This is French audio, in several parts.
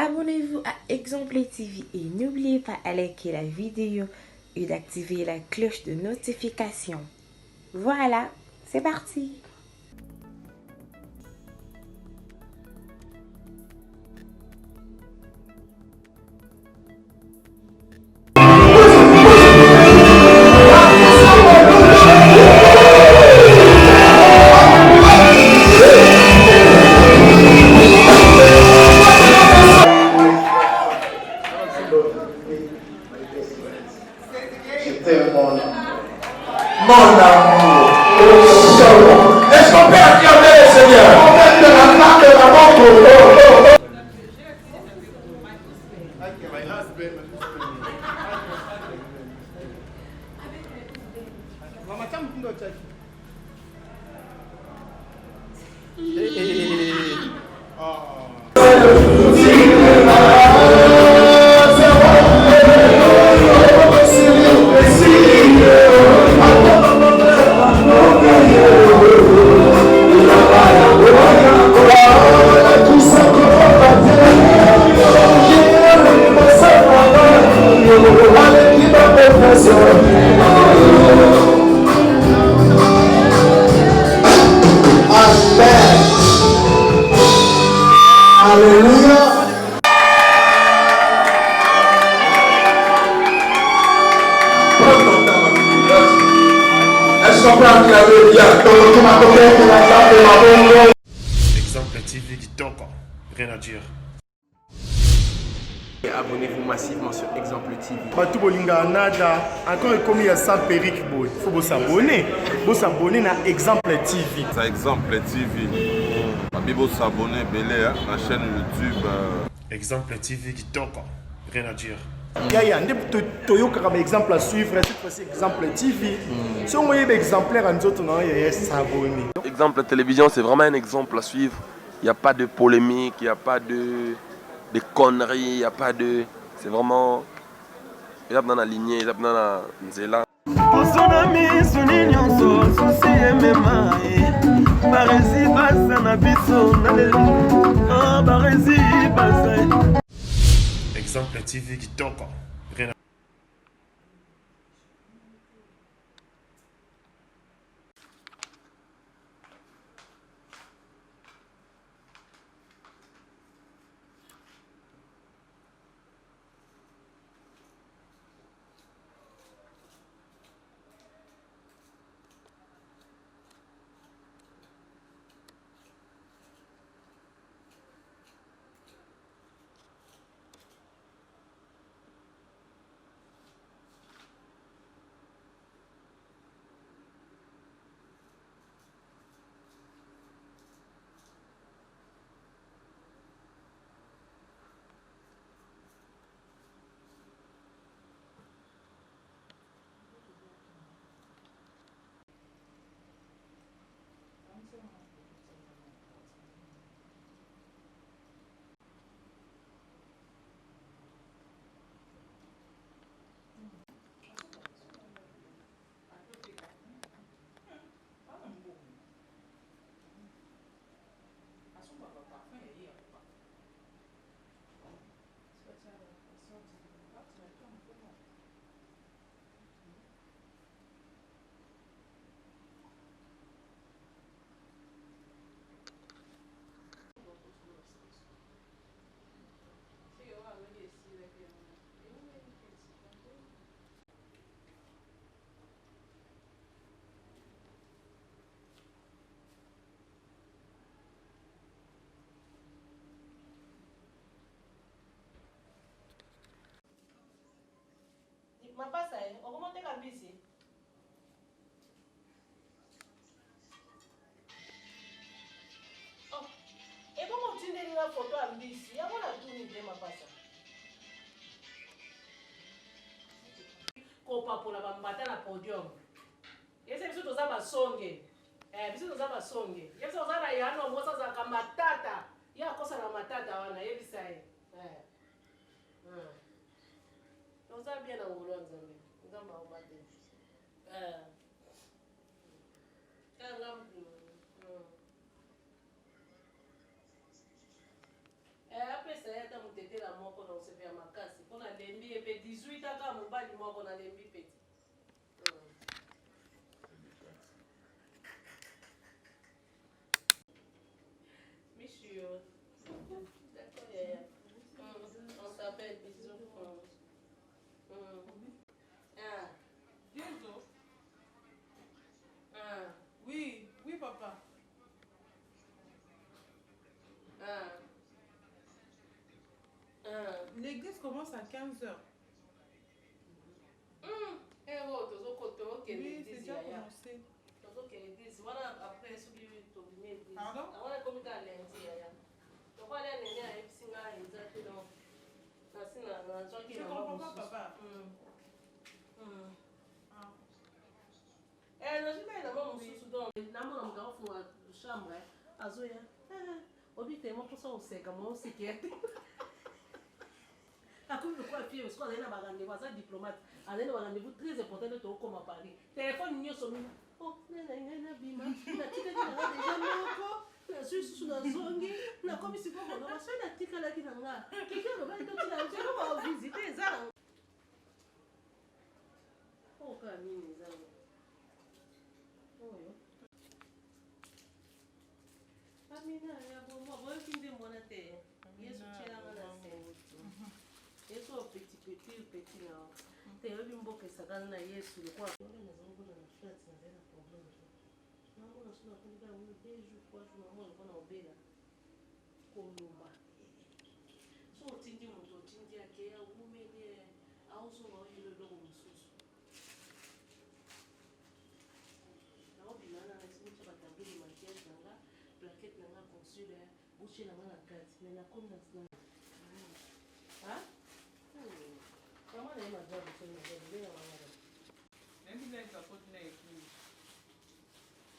Abonnez-vous à Exemple TV et n'oubliez pas de liker la vidéo et d'activer la cloche de notification. Voilà, c'est parti! C'était mon amour. Est-ce qu'on peut acclamer le Seigneur? On met de la main de la mort. Alléluia. Est-ce qu'on peut acclamer bien? Exemple TV qui toque, rien à dire. Abonnez-vous massivement sur Exemple TV. Batou bolinga nada encore comme il y a sans périque boy. Faut vous s'abonner. Vous s'abonner à Exemple TV. Ça Exemple TV. Bibo s'abonner belé à la chaîne YouTube. Exemple TV qui toque, rien à dire. Yaya ndé toyoka comme exemple à suivre cette fois-ci Exemple TV. Si on voyait exemplaire en autres non yaya s'abonner. Exemple télévision, c'est vraiment un exemple à suivre. Il n'y a pas de polémique, il n'y a pas de conneries, il n'y a pas de... C'est vraiment... Il y a dans la lignée, il y a dans la nzela. Exemple TV qui toque, rien à dire. Mapasa, okomonte kabisi. Oh, ebo motindeli na photo ya mbisi, yango na tuni te mapasa. Kopapola bambata na podium. Yese biso toza basonge. Biso toza basonge. Yese toza na yano mosa za matata. Ya kosa na matata wana yebisa ye. Toza bien na ngolo nzambe. Nzamba obate. Kanga mtu. Apesa yata mutete mobali moko na lembi peti. Monsieur. D'accord, Yaya. On s'appelle, bisous. Ah. Dieuzo. Oui, oui, papa. L'église commence à 15h. Oui, c'est déjà commencé. Pardon? Je comprends pas, papa. Comme le quoi pied, parce qu'on a un rendez-vous, ça diplomate, on a un rendez-vous très important de tout comme à Paris. Téléphone n'y a son oh, nana bima, na tika na déjà moko, na sous na zongi, na comme si pas on a fait na tika là qui n'a pas. Quelqu'un va être là, on va visiter ça. Oh Camille, ça. Oh yo. Amina, ya bon, moi qui me demande à terre. Yesu tchela na scène. Yesu petit là. T'es le bimbo que ça gagne na Yesu le quoi. On est dans un groupe de fête, ça a un problème. Non, on a sur la police là, on est 2 jours, 3 jours, on va en bela. Kolomba. So tindi moto tindi ake ya umele auso wa ile logo msusu. Na obinana na sisi cha batangeli makiaji nanga, plaquette nanga consulaire, boucher nanga na carte, mais na comme na hein? Comment on a ma job sur le bébé dans la maison? Même si elle capote na équipe.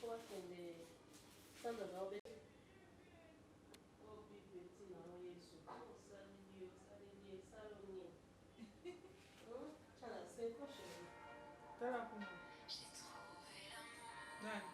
Quoi qu'on est sans de robe. Oh petit na Yesu. Salini. Chala c'est quoi chérie? Tala kuma. Nani?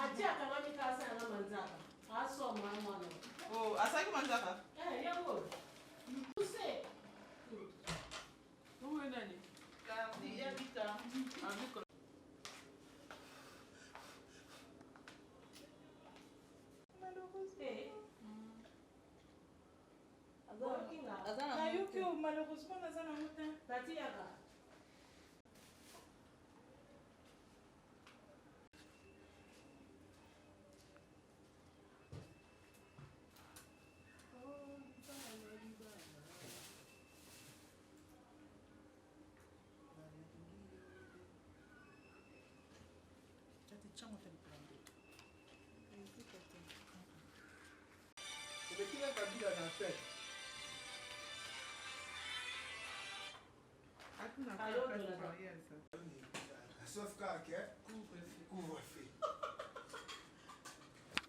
Atia kama mikasa na manzaka. Aso mwana. Oh, asaki manzaka? Yango. Use. Où est Nani? Il y a vita. Malheureusement, dans un matin. Tatiaka. Sauf qu'à couvre-feu.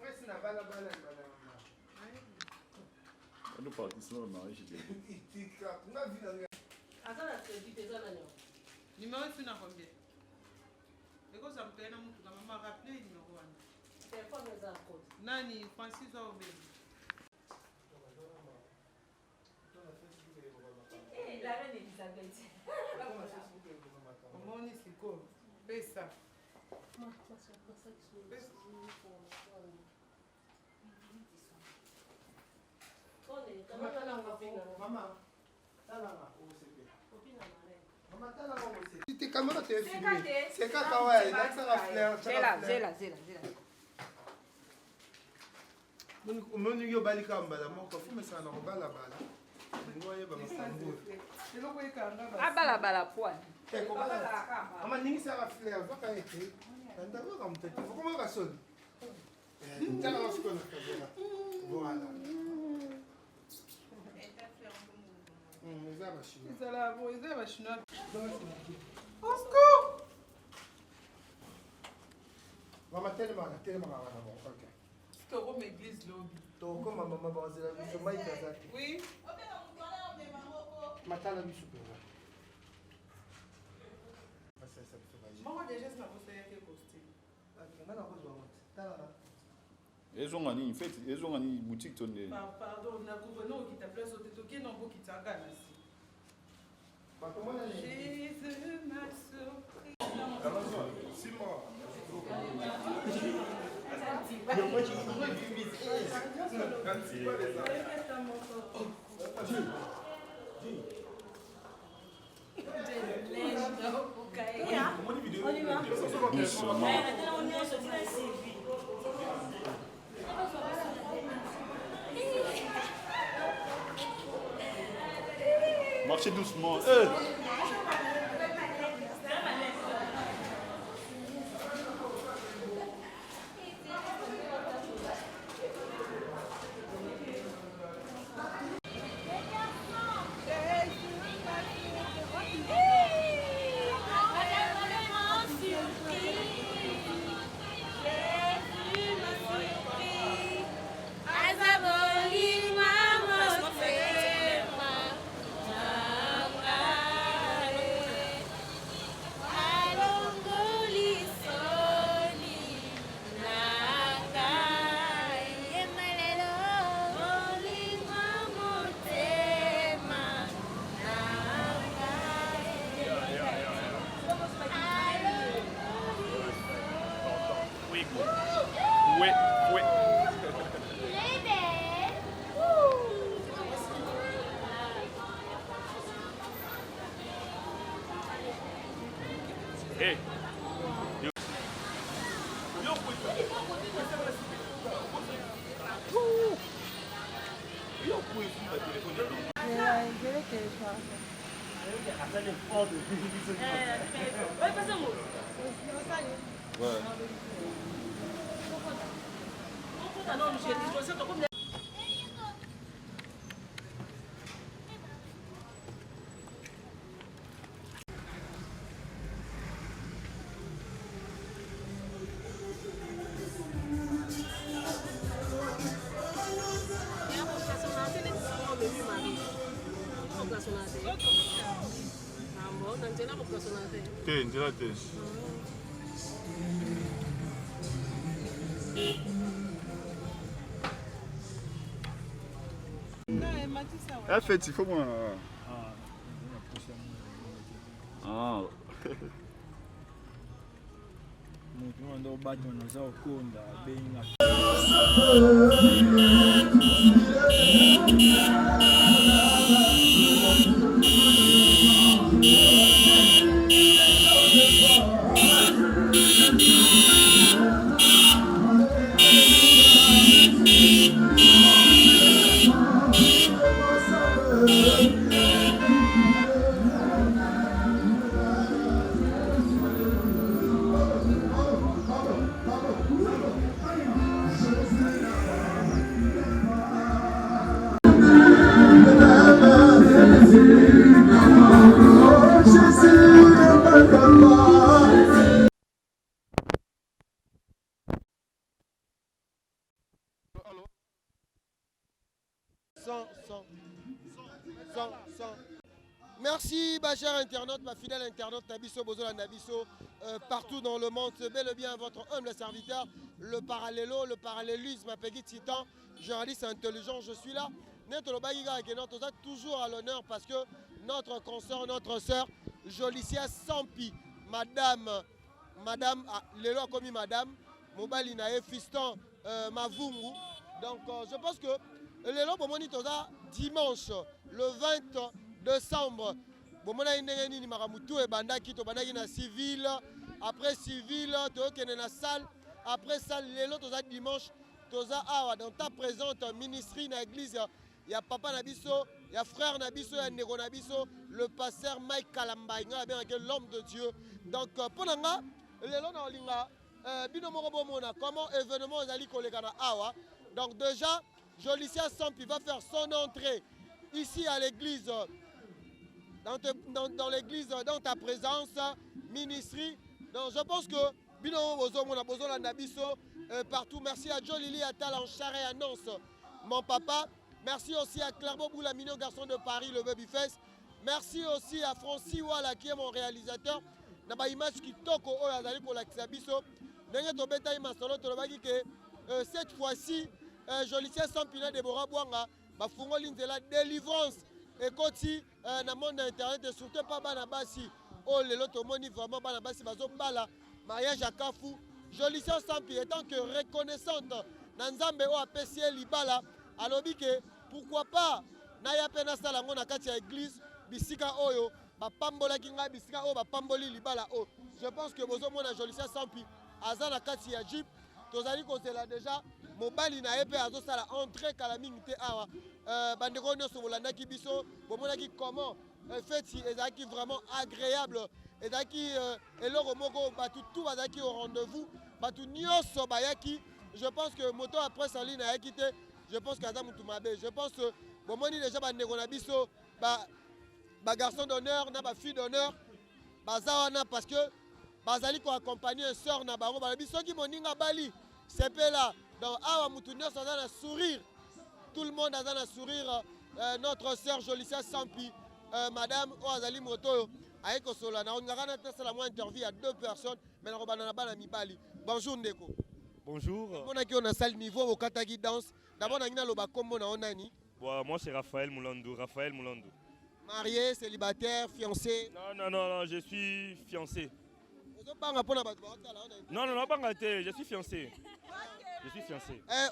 Ouais, c'est la balle. Nous partissons au mariage. Numéro est à combien? Et quand ça me paye, je vais rappeler le numéro. Téléphone est à côté. Nani, Francis a oublié. La reine Elisabeth. Comment on est si cool? Fais ça. Tes caméras t'es filmé. C'est caca ouais, là ça va fleur. Zela. Mon yo balika mbala moko fume sana ko bala. Ngoye ba masambu. Abala poil. Ko bala. Ama ningi ça fleur vaka ete. Nda vaka mtete. Faut comment ka sonne. Tala wasiko na kabela. Voilà. ezala bo eza ba chinois au secours Maman, tellement bon. Ok. tokoma église lobi Tokoma maman bazela biso mai kazaki. oui Matala biso pena. moko déjà sina kosayaki costume ezonga nini feti ezonga nini boutique tonde pardon nakuvana okita place ote tokende okokitanga na si Jésus m'a surpris. Marchez doucement. Hey. Te, nzela te. Fête, il faut moi. Ah. Merci, ma chère internaute, ma fidèle internaute, Nabiso Bozola Nabiso, partout dans le monde. C'est bel et bien votre humble serviteur, le parallélo, le parallélisme, ma Peggy Titan, journaliste intelligent, je suis là. Toujours à l'honneur parce que notre consort, notre sœur, Jolicia Sampi, madame, Lelo comme madame, Mobali Nae, fiston Mavungu. Donc je pense que Lelo Bomoni Toza, dimanche, le 20 décembre, Bomona Indengeni ni Maramutu et Bandaki, Tobandaki na civil, après civil, Tookene na salle, après salle, Lelo Toza dimanche, Toza Awa, dans ta présente ministrie na église. Il y a papa Nabiso, il y a frère Nabiso, il y a Nego Nabiso, le pasteur Mike Kalambay, l'homme de Dieu. Donc, pour nous, comment événement Zali Kolekana Awa. Donc, déjà, Jolicia Sampi va faire son entrée ici à l'église dans l'église, dans ta présence, ministry. Donc je pense que partout. Merci à Joe Lili Attal en Charret annonce mon papa. Merci aussi à Clairbo Boulamino, garçon de Paris, le Babyface. Merci aussi à Francis Walla qui est mon réalisateur. Naba image qui toque au Azali pour l'Axiabiso. Cette fois-ci, Jolicia Sampina Deborah Bouanga, Bafungo Linzela, délivrance. Et quand dans le monde internet, surtout pas Banabasi, oh les loto moni vraiment Banabasi, Bazombala, mariage à Kafou. Jolicia Sampi étant que reconnaissante, Nanzambe o APC Libala, alors que pourquoi pas, Naya Pena Salango na katia église, Bisika Oyo, Bapambola Kinga, Bisika O, Bapamboli Libala O. Je pense que Bozo Mona Jolicia Sampi, Azana katia Jeep, Tozali Kosela déjà, Mobali na épée Azo Sala entrée Kalamingite Awa, Bandeko Nyoso Molandaki Biso, Bomonaki comment, fait, Ezaki vraiment agréable, Ezaki, Eloro Mogo, Batu tout Bazaki au rendez-vous, Batu Nyoso Bayaki, je pense que Moto après Saline a quitté, je pense qu'Azam Moutumabe, je pense que Bomoni déjà Bandeko Nabiso, garçon d'honneur, na fille d'honneur, Bazawana parce que Bazali ko accompagner une sœur na bango balabiso qui moninga bali c'est là donc awa mutunyo ça dans sourire tout le monde a dans sourire notre sœur Jolicia Sampi madame Oazali Moto aiko sola na ngana tesa la moi interview à 2 personnes mais na robana bana mibali bonjour ndeko bonjour on a qui on a sale niveau au katagi danse d'abord na ngina loba kombo na onani moi c'est Raphaël Moulandou marié célibataire fiancé non je suis fiancé. Non, pas gâté, je suis fiancé.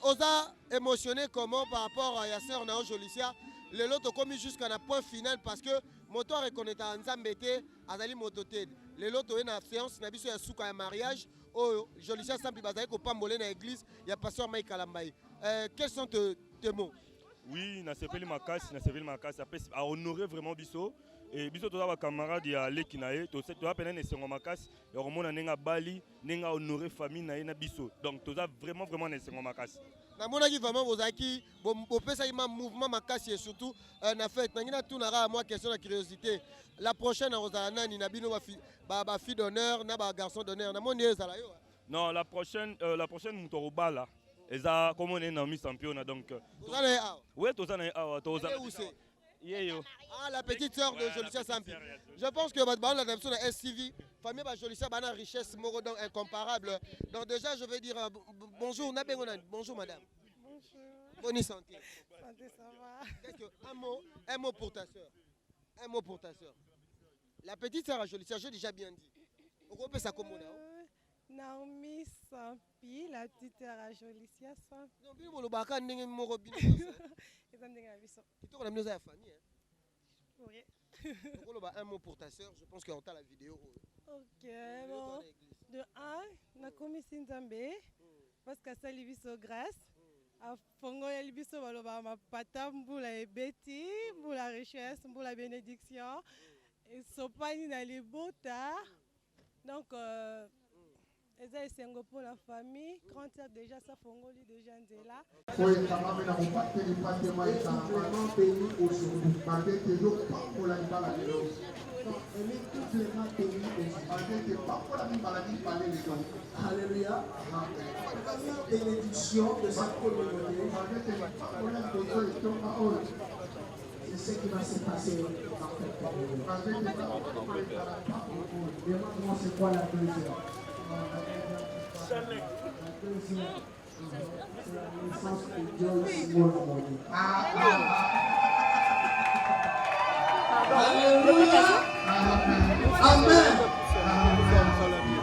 Oza émotionné comment par rapport à Yasser Nao Jolicia, le lot a commis jusqu'à un point final parce que moto a reconnu à Nzambete, Azali Mototé. Le lot a une séance, Nabiso Yasuka un mariage, oh Jolicia Sampi Bazaï ko pambolé dans l'église, il y a pasteur Mike Kalambaye. Quels sont tes mots? Oui, na sepeli makasi, à honorer vraiment Bisso. Et biso toza ba camarade ya leki na ye to toza pena ne sengo makasi ya komona nenga bali nenga honorer famille na ye na biso donc toza vraiment ne sengo makasi na mona ki vraiment bozaki bo pesa ima mouvement makasi et surtout na fête na ngina tunara moi question de curiosité la prochaine rozana nani na bino ba fille d'honneur na ba garçon d'honneur na moni ezala yo non la prochaine mutorobala eza comme on est na Miss Championnat donc tozana ouais tozana tozana ah, la petite sœur de Jolicia Sampi. Je pense que la nation de SCV, famille de Jolicia, a une richesse incomparable. Donc déjà, je vais dire bonjour, bonjour madame. Bonjour. Bonne santé. Santé, ça va. Un mot pour ta sœur. Un mot pour ta sœur. La petite sœur à Jolicia, j'ai déjà bien dit. On peut ça comme on Naomi Sampi, la petite sœur à Jolicia Sampi. Non, bien mon baka n'engage mon robin. Un mot pour ta soeur, je pense qu'on entend la vidéo. Ok, bon. De 1, na komi Sinzambe, parce que ça libiso grâce. A fongo ya libiso baloba ma pata mbula ebeti, mbula richesse, mbula bénédiction. Et sopani na libota. Donc Eza esengo pour la famille, grand sœur déjà ça fongoli déjà nzela. Oui, ça va venir au pâté du pâté moi ça vraiment pays aujourd'hui. Malgré que je pas pour la maladie. Donc elle est complètement pays aujourd'hui. Malgré que pas pour la maladie parler les gens. Alléluia. La bénédiction de sa communauté. Malgré que pas pour la besoin de ton parole. C'est ce qui va se passer en fait. Malgré que pas pour la demande-moi c'est quoi la deuxième. Jamais. Amen.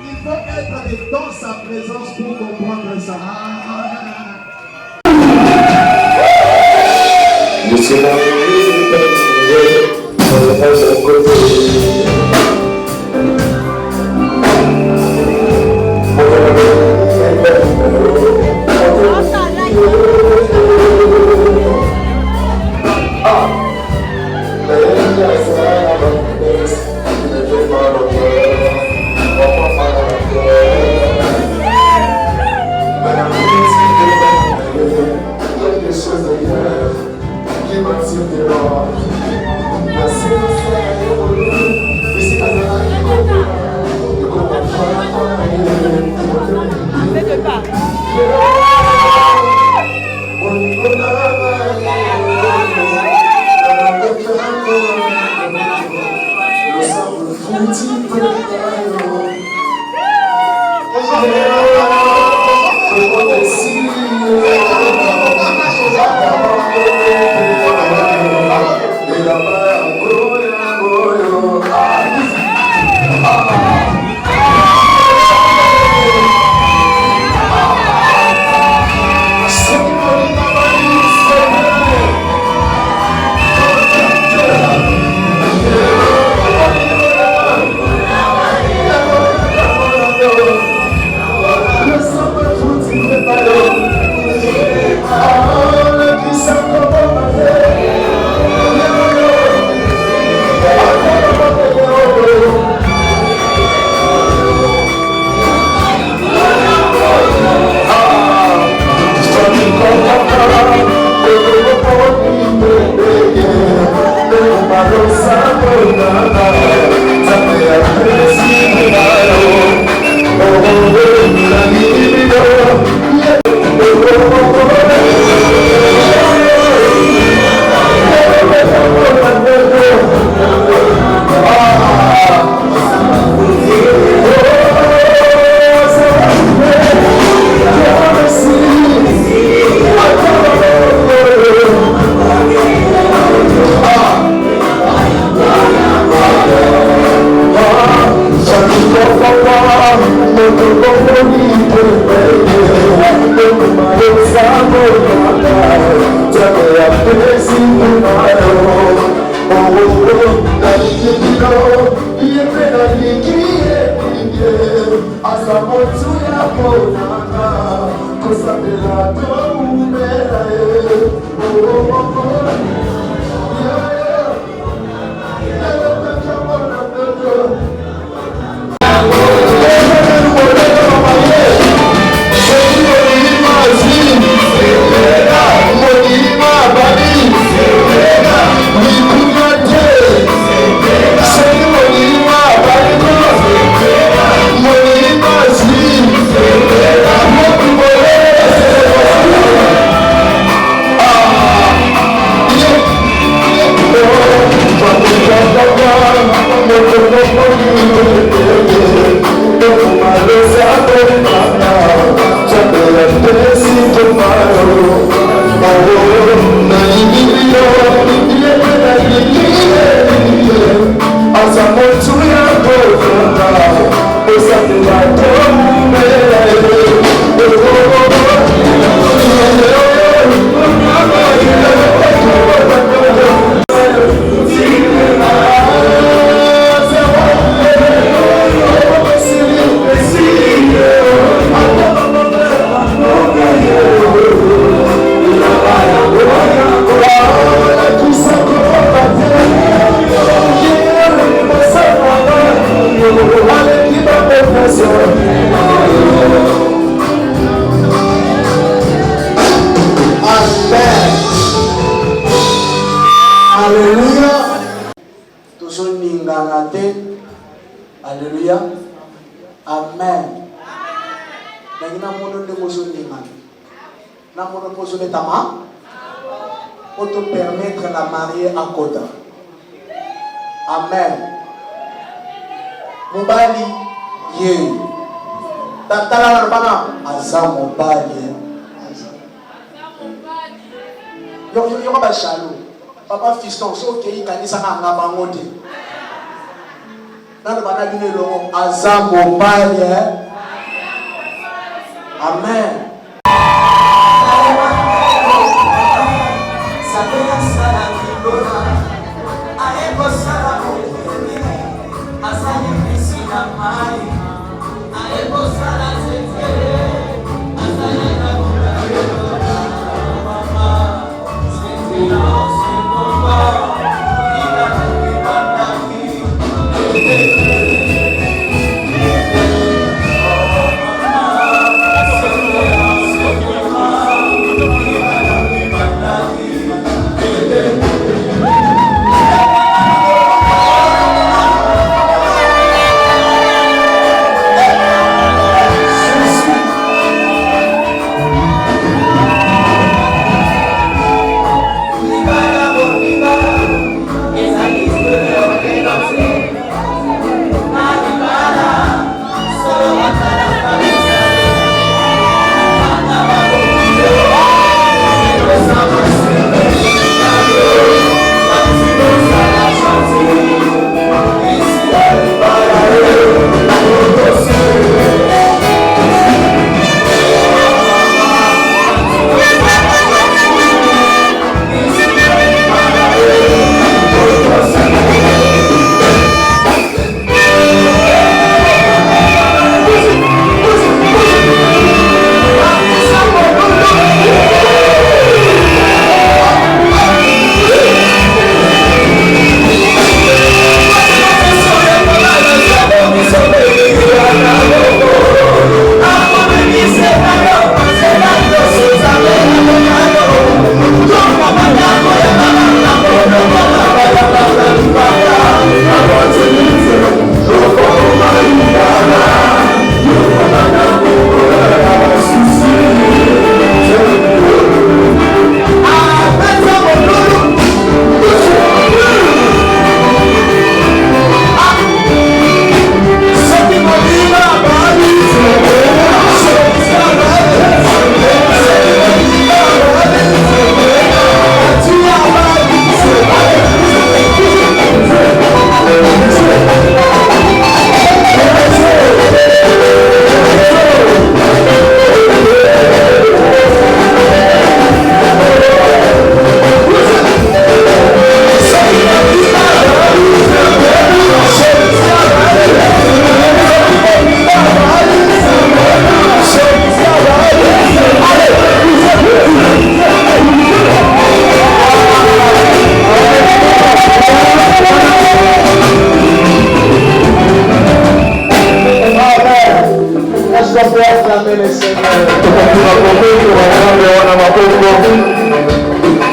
Il faut être dans sa présence pour comprendre ça. Give us your love. Pour te permettre de la marier à Koda. Amen. Mobali, ye. Tatala Rabana, Aza Mobali. Yo ba shalom. Papa fiston, so ke kanisa na ngaba ngote. Nana bana bine lo Aza Mobali. Amen. Yeah.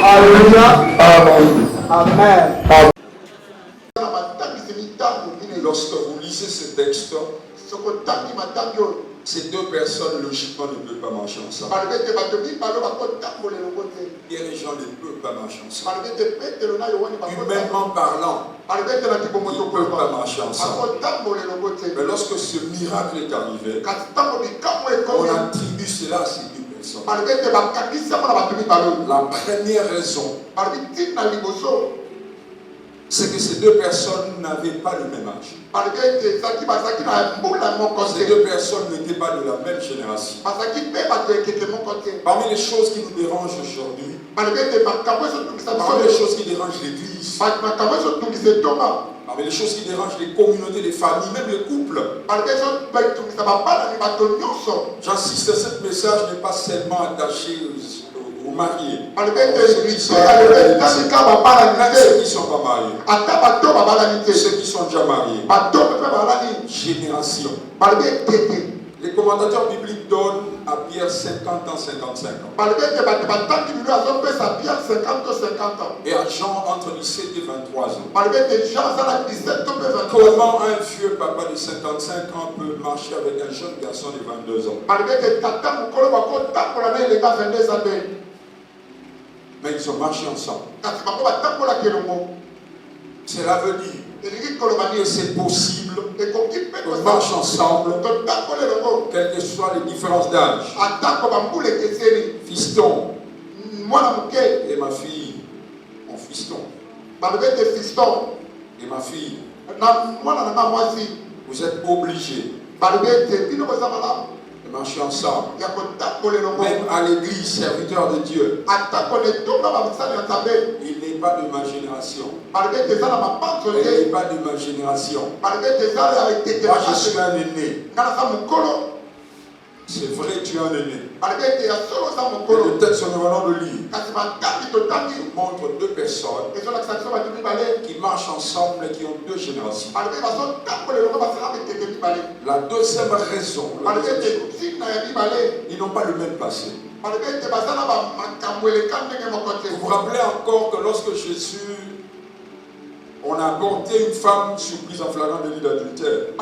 Alléluia. Amen. Lorsque vous lisez ce texte, ces deux personnes logiquement ne peuvent pas marcher ensemble. Et les gens ne peuvent pas marcher ensemble. Humainement parlant, ils ne peuvent pas marcher ensemble. Mais lorsque ce miracle est arrivé, on attribue cela à ces deux personnes. La première raison, c'est que ces deux personnes n'avaient pas le même âge. Ces deux personnes n'étaient pas de la même génération. Parmi les choses qui nous dérangent aujourd'hui, parmi les choses qui dérangent l'Église, parmi les choses qui dérangent les communautés, les familles, même les couples, j'insiste, ce message n'est pas seulement attaché aux mariés, ceux qui sont pas mariés, ceux qui sont déjà mariés, génération. Les commentateurs bibliques donnent à Pierre 50 ans, 55 ans. Et à Jean entre 17 et 23 ans. Comment un vieux papa de 55 ans peut marcher avec un jeune garçon de 22 ans? Mais ils ont marché ensemble. Cela veut dire que c'est possible qu'on marche ensemble, quelles que soient les différences d'âge. Fiston et ma fille, mon fiston. Et ma fille, vous êtes obligés de marcher ensemble. Même à l'église, serviteur de Dieu, il n'est pas de ma génération. Il n'est pas de ma génération. Moi, je suis un aîné. C'est vrai, tu es un aîné. Et le texte que nous venons de lire montre deux personnes qui marchent ensemble et qui ont deux générations. La deuxième raison, ils n'ont pas le même passé. Vous vous rappelez encore que lorsque Jésus, on a apporté une femme surprise en flagrant délit d'adultère.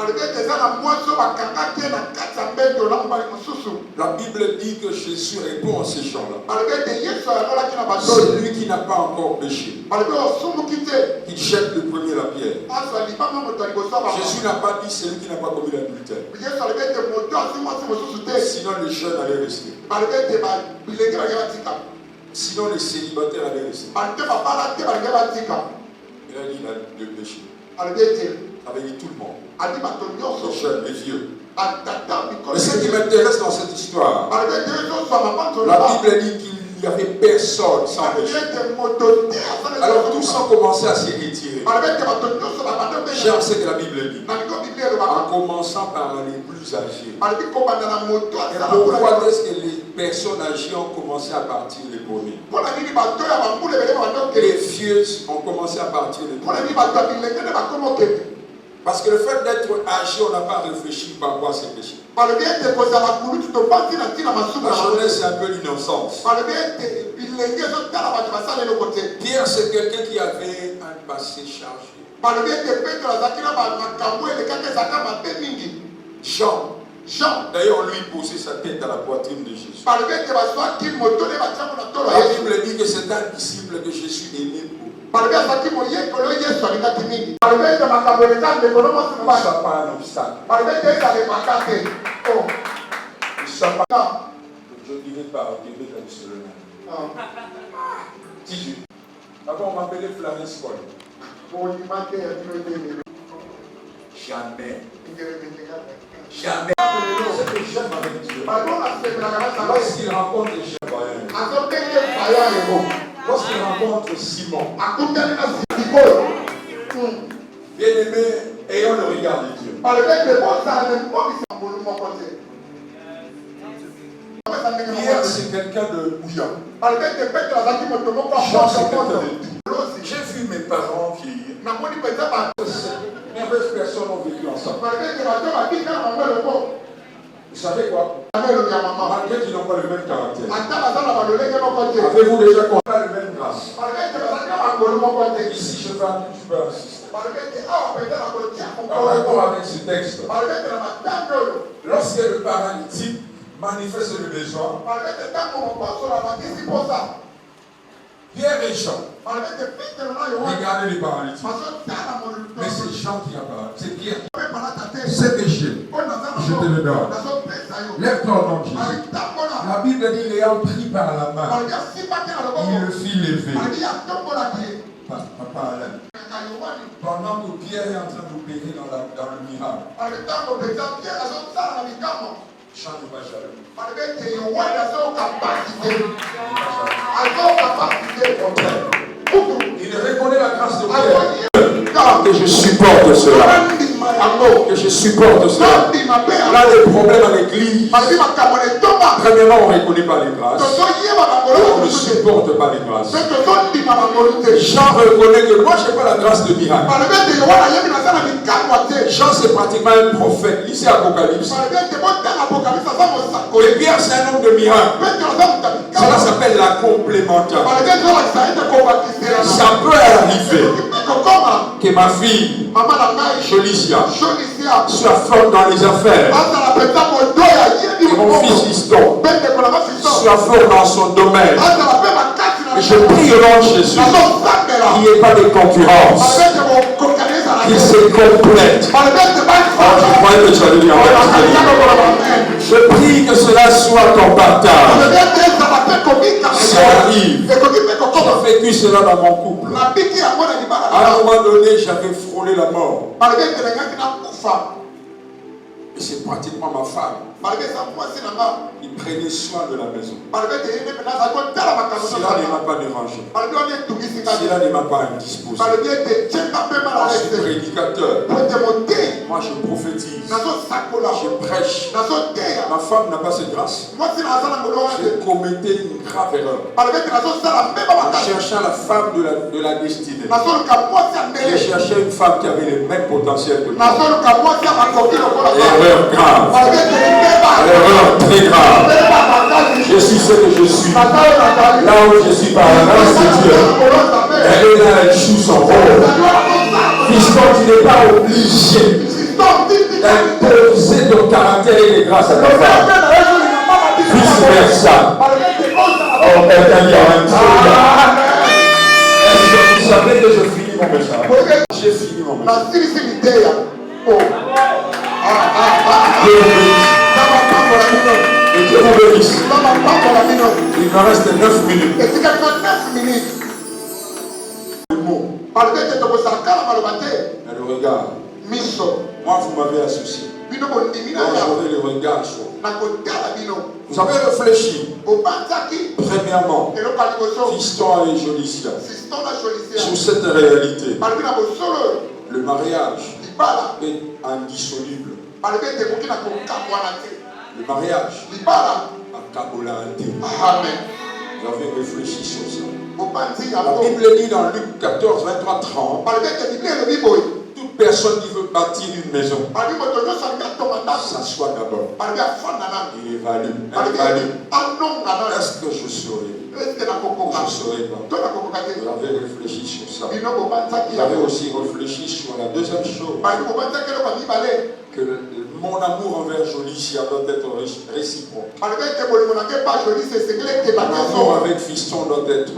La Bible dit que Jésus répond à ces gens-là. Celui qui n'a pas encore péché, qui jette le premier la pierre. Jésus n'a pas dit celui qui n'a pas commis l'adultère. Sinon les jeunes allaient rester. Sinon les célibataires allaient rester. Il a dit le péché. Avec tout le monde. Les jeunes, les vieux. Mais ce qui m'intéresse dans cette histoire, la Bible dit qu'il n'y avait personne sans péché. Alors tous ont commencé à se retirer. J'aime ce que la Bible dit. En commençant par les plus âgés. Et pourquoi est-ce que les personnes âgées ont commencé à partir les premiers? Les vieux ont commencé à partir les premiers. Parce que le fait d'être âgé, on n'a pas réfléchi par rapport à ses péchés. La jeunesse, c'est un peu l'innocence. Pierre, c'est quelqu'un qui avait un passé chargé. Jean, d'ailleurs, on lui posait sa tête à la poitrine de Jésus. La Bible dit que c'est un disciple que Jésus aimait beaucoup. Ne sois pas un obstacle. Je ne dirais pas, je dirais sur le nom. Titu. Avant, on m'appelait Flavien Paul. Jamais. Jamais. C'est que j'aime avec Dieu. Lorsqu'il rencontre les gens lorsqu'il rencontre Simon, bien aimé, ayant le regard de Dieu. Pierre, c'est quelqu'un de bouillant. Jean, c'est quelqu'un de doux. J'ai vu mes parents vieillir. Merveilleuses personnes ont vécu ensemble. Vous savez quoi? Malgré qu'ils n'ont pas le même caractère, Avez-vous déjà compris la même grâce? Ici, je vais un petit peu insister. En rapport avec ce texte, lorsque le paralytique manifeste le besoin, Pierre et Jean, regardez les paralytiques. Mais c'est Jean qui a parlé. C'est Pierre qui a parlé. C'est péché. Je te le donne. Lève-toi au nom de Jésus. La Bible dit l'ayant pris par la main, il le fit lever. Pendant que Pierre est en train d'opérer dans le miracle, Jean n'est pas jaloux. Il reconnaît la grâce de Pierre. Que je supporte cela. Que je supporte cela. On a des problèmes à l'église. Premièrement, on ne reconnaît pas les grâces. On ne supporte pas les grâces. Jean reconnaît que moi, je n'ai pas la grâce de miracle. Jean, c'est pratiquement un prophète. Ici, Apocalypse. Et Pierre, c'est un homme de miracle. Cela s'appelle la complémentaire. Ça peut arriver que ma fille, Jolicia, soit forte dans les affaires. Que mon fils Liston soit fort dans son domaine. Et je prie au nom de Jésus qu'il n'y ait pas de concurrence. Qu'il se complète. Je croyais que tu allais dire. Je prie que cela soit ton partage. Ça arrive. J'ai vécu cela dans mon couple. À un moment donné, j'avais frôlé la mort. Et c'est pratiquement ma femme. Il prenait soin de la maison. Cela ne m'a pas dérangé. Cela ne m'a pas indisposé. Je suis prédicateur. Moi je prophétise. Je prêche. Ma femme n'a pas cette grâce. J'ai commetté une grave erreur. En cherchant la femme de la destinée. J'ai cherché une femme qui avait le même potentiel que moi. Erreur grave. Erreur très grave. Je suis ce que je suis. Là où je suis par la grâce de Dieu. Elle est là, elle joue son rôle. Fiston, tu n'es pas obligé d'imposer ton caractère et les grâces à ta femme. Vice versa. Oh, quelqu'un dit en même temps. Est-ce que vous savez que je finis mon message? J'ai fini mon message. Et Dieu vous bénisse. Il me reste 9 minutes. Le mot. Mais le regard. Moi, vous m'avez associé. Donc, j'aurai le regard sur vous. Vous avez réfléchi. Premièrement, Fiston et Jolicia. Sur cette réalité. Le mariage est indissoluble. Le mariage à Kabolante. Amen. Vous avez réfléchi sur ça. La Bible dit dans Luc 14, 23, 30. Toute personne qui veut bâtir une maison s'assoit d'abord. Il évalue. Est-ce que je saurai? Je ne saurais pas. Vous avez réfléchi sur ça. Vous avez aussi réfléchi sur la deuxième chose. Que mon amour envers Jolicia doit être réciproque. Mon amour avec Fiston doit être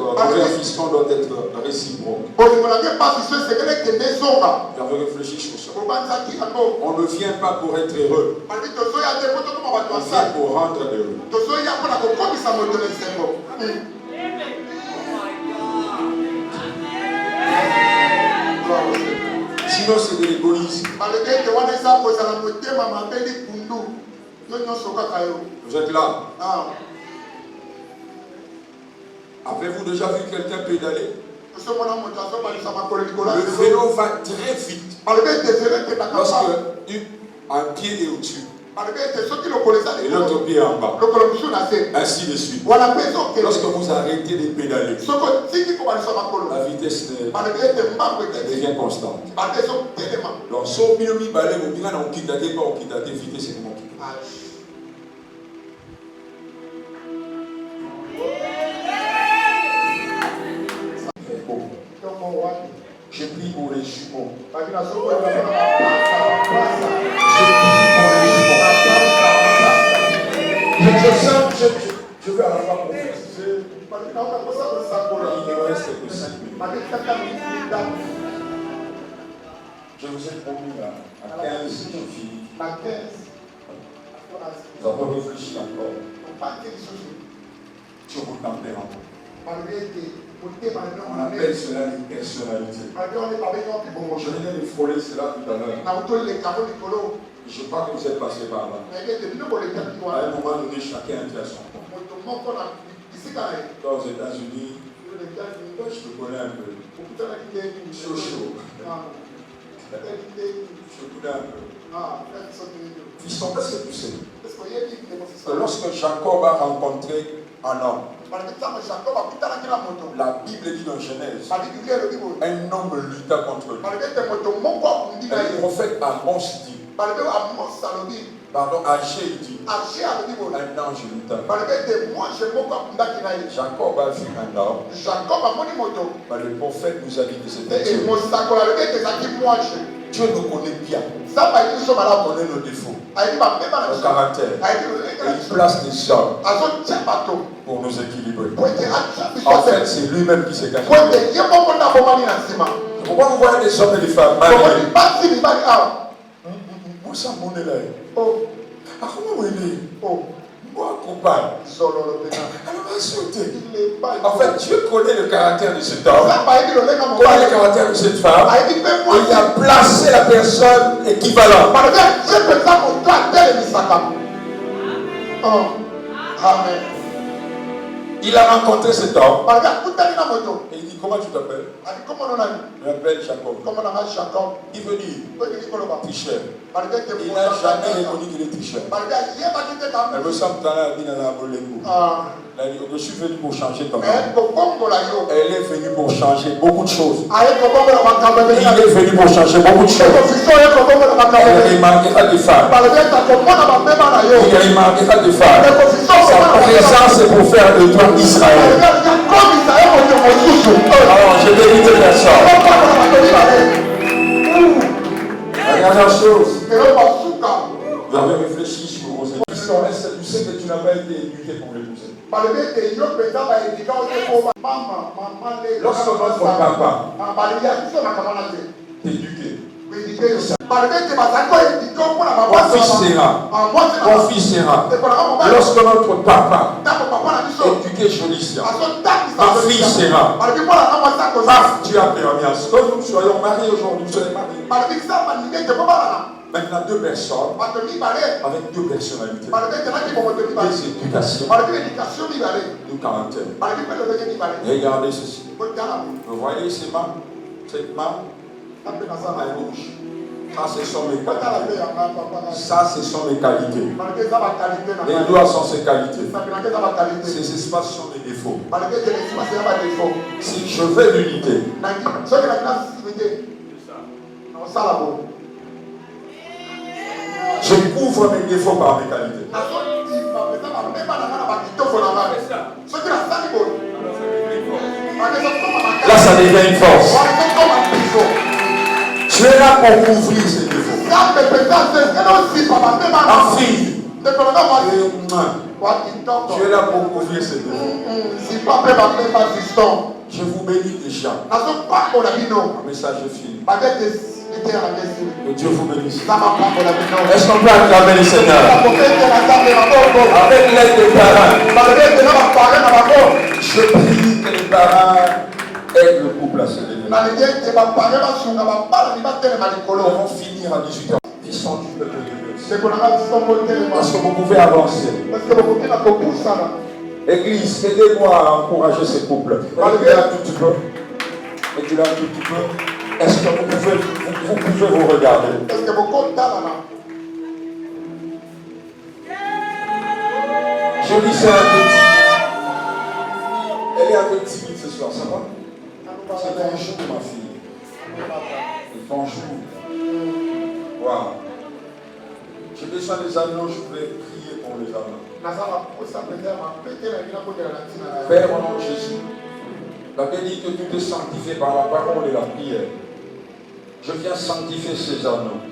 réciproque. J'avais réfléchi sur ça. On ne vient pas pour être heureux. On vient pour rendre heureux. Sinon, c'est de l'égoïsme. Vous êtes là? Avez-vous déjà vu quelqu'un pédaler? Le vélo va très vite. Lorsque un pied est au-dessus et l'autre pied en bas. Ainsi de suite. Lorsque vous arrêtez de pédaler, la vitesse devient constante. Donc, si vous avez vitesse, c'est pour les jumeaux. Je prie pour les jumeaux. Je vais à la fois prophétiser. Il ne reste que 5 minutes. Je vous ai promis à 15, je finis. Nous avons réfléchi encore sur vos tempéraments. On appelle cela une personnalité. Je venais de frôler cela tout à l'heure. Je crois que vous êtes passé par là. À un moment donné, chacun était à son compte. Dans les États-Unis, je te connais un peu. Chaud. Je connais un peu. Fiston, qu'est-ce que tu sais? Que lorsque Jacob a rencontré un homme, la Bible dit dans Genèse, un homme lutta contre lui. Le prophète Amos dit, Agé dit, un ange lutta. Jacob a vu un homme. Le prophète nous a dit que c'était Dieu. Dieu nous connaît bien. Il connaît nos défauts, nos caractères. Et il place des hommes pour nous équilibrer. En fait, c'est lui-même qui s'est caché. Pourquoi vous voyez des hommes et des femmes mariés? Moi, ça m'en est là. Ah, comment vous voyez? Moi, coupable. Alors, sauter. En fait, Dieu connaît le caractère de cet homme, connaît le caractère de cette femme, et il a placé la personne équivalente. Amen. Il a rencontré cet homme. Et il dit, comment tu t'appelles? Je m'appelle Jacob. Il veut dire tricheur. Il n'a jamais reconnu qu'il est tricheur. Elle me semble que je suis venu pour changer ton âme. Elle est venue pour changer beaucoup de choses. Il est venu pour changer beaucoup de choses. Elle remarquera des femmes. Il remarquera des femmes. Sa présence est pour faire de toi Israël. Alors, je vais éviter personne. La dernière chose, vous avez réfléchi sur vos études. Tu sais que tu n'as pas été éduqué pour l'épouser. Lorsque votre papa t'éduqué, mon fils sera. Lorsque notre papa éduqué Jolicia, ma fille sera. Paf, tu as permis à ce que nous soyons mariés aujourd'hui. Nous sommes mariés. Maintenant, deux personnes avec deux personnalités, des éducations, deux caractères. Regardez ceci. Vous voyez ces mains, cette main à gauche. Ça, ce sont mes qualités. Ça, ce sont mes qualités. Les doigts sont ses qualités. Ces espaces sont mes défauts. Si je veux l'unité, je couvre mes défauts par mes qualités. Là, ça devient une force. Tu es là pour couvrir ces défauts. Ma fille, tu es là pour couvrir ces défauts. Je vous bénis déjà. Un message fini. Que Dieu vous bénisse. Est-ce qu'on peut acclamer le Seigneur? Avec l'aide des parents, je prie que les parents aident le couple à se lever. Nous allons finir à 18h. Ils sont du peuple de Dieu. Parce que vous pouvez avancer. Église, aidez-moi à encourager ces couples. Aidez-les un tout petit peu. Aidez-les un tout petit peu. Est-ce que vous pouvez vous regarder? Je dis c'est un petit. Elle est un peu timide ce soir, ça va? C'est ton jour, ma fille. C'est ton jour. Wow. J'ai besoin des anneaux, je vais prier pour les anneaux. Père, au nom de Jésus, la Bible dit que tout est sanctifié par la parole et la prière. Je viens sanctifier ces anneaux.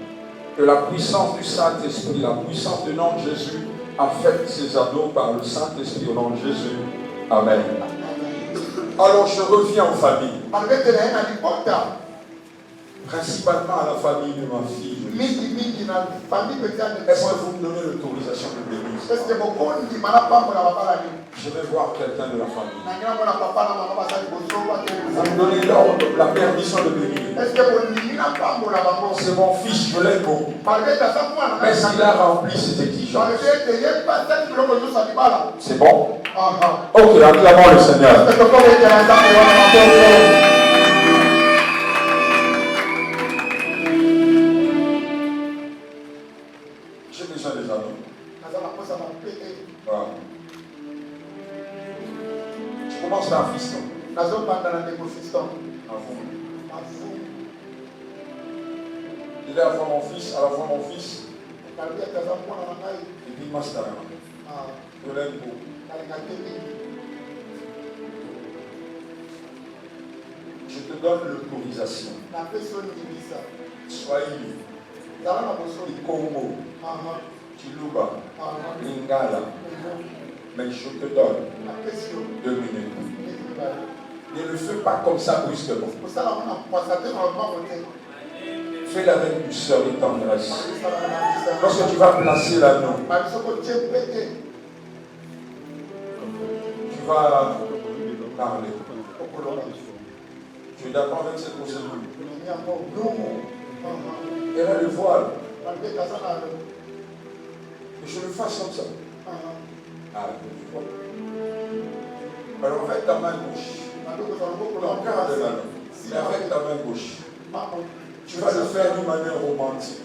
Que la puissance du Saint-Esprit, la puissance du nom de Jésus affecte ces anneaux par le Saint-Esprit au nom de Jésus. Amen. Alors je reviens aux familles. Principalement à la famille de ma fille. Est-ce que vous me donnez l'autorisation de l'église? Je vais voir quelqu'un de la famille. Vous me donnez la permission de bénir. C'est mon fils, je l'aime beaucoup. Mais s'il a rempli cette exigence. C'est bon? Ok, acclamons le Seigneur. J'ai besoin des amis. Voilà. Je commence par un fiston. Il est à la fois mon fils, à la fois mon fils. Et puis Master. Je l'aime beaucoup. Je te donne l'autorisation. Swahili, Congo, Chiluba, Lingala. Mais je te donne 2 minutes. Ne le fais pas comme ça brusquement. Fais-le avec douceur et tendresse. Lorsque tu vas placer l'anneau, tu vas parler. Tu es d'accord avec cette procédure? Et là, le voile. Que je le fasse comme ça. Alors, avec ta main gauche, encore de l'anneau, mais avec ta main gauche, tu vas le faire d'une manière romantique.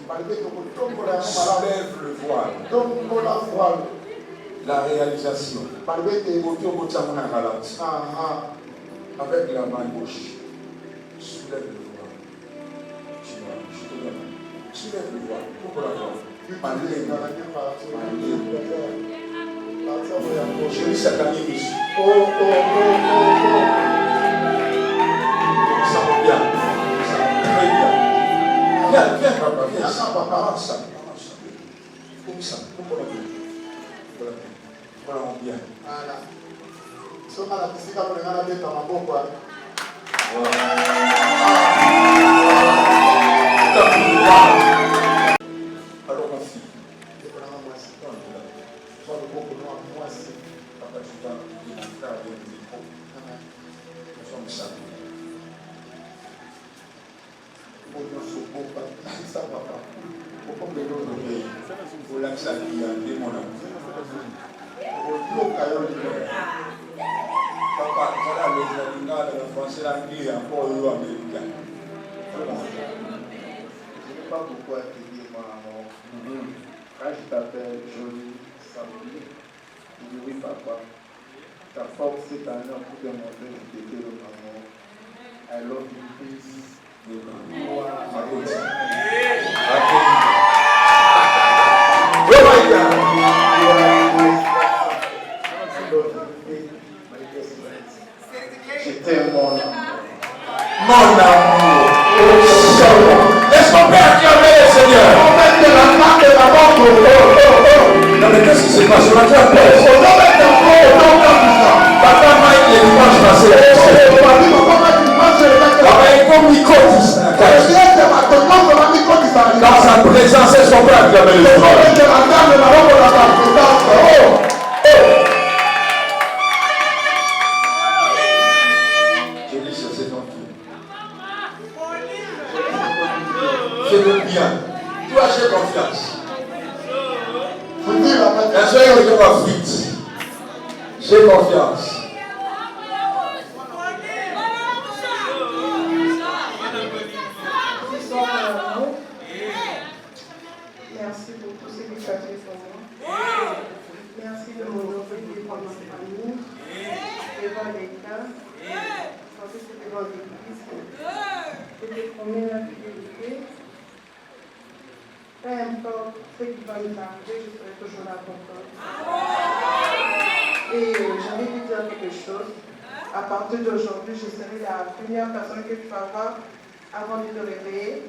Soulève le voile. La réalisation. Avec la main gauche, soulève le voile. Je te donne. Soulève le voile. Pourquoi la voile? Je lis sa camille ici. Ça va bien. Très bien. Viens, papa. Viens. Avance ça. Comme ça. Voilà, bien. Voilà. Alors ma fille, papa, tu vas faire avec le micro. Nous sommes salués. Pour l'accès à mon ami. Papa, voilà les Américains, le français, l'anglais, encore eux américains. Je n'ai pas beaucoup à te dire, mon amour. Quand je t'appelle Jolie, ça me dit, oui, papa, ta force cette année pour te montrer que tu étais le amour. I love you, please. Je t'aime, mon amour. Mon amour. Laisse mon père acclamer le Seigneur. Non mais qu'est-ce qui se passe? On a déjà peur. Papa Mike les dimanches passés. Papa est comme Nicotis. Dans sa présence, est-ce qu'on peut acclamer le Seigneur? Fais-le bien. Toi, j'ai confiance. Un soir, il y aura fuite. J'ai confiance. Merci pour tout ce que tu as fait pour moi. Merci de m'honorer devant ma famille, devant l'État, devant l'Église. Je te promets la fidélité. Peu importe ce qui va nous arriver, je serai toujours là pour toi. Et j'ai envie de dire quelque chose. À partir d'aujourd'hui, je serai la première personne que tu vas voir avant de te réveiller.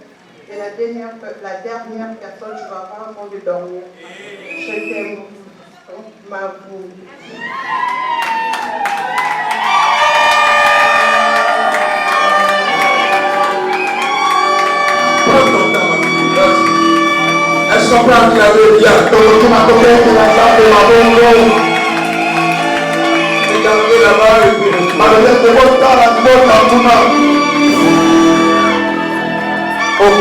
Et la dernière personne, tu vas pas avant de dormir. Je t'aime, ma boue. Elles sont pas enclavées bien. Regardez là-bas et puis ok.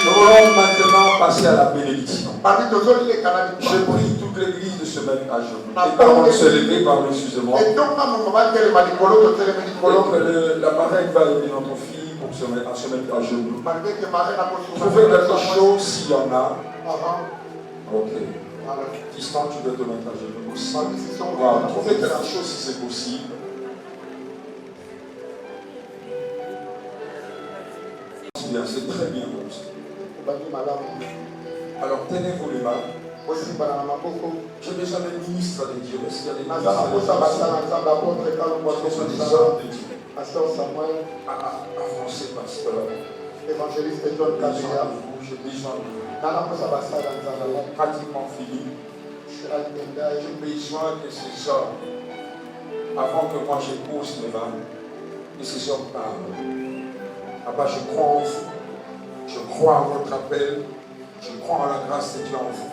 Nous allons maintenant passer à la bénédiction. Je prie toute l'église de se mettre à genoux. Les parents de se lever, pardon, excusez-moi. Et que l'appareil va aider notre fille pour se mettre à genoux. Trouvez quelque chose s'il y en a. Ok. Tristan, tu veux te mettre à genoux aussi. Voilà. Trouvez quelque chose si c'est possible. C'est très bien comme ça. Alors tenez-vous les mains. J'ai besoin des ministres de Dieu. Est-ce qu'il y a des ministres de Dieu? Avancez, pasteur. Évangéliste John Kabila. J'ai besoin de vous. Pratiquement fini. J'ai besoin que ces hommes, avant que moi je pose mes mains, que ces hommes parlent. Papa, je crois en vous. Je crois en votre appel. Je crois en la grâce de Dieu en vous.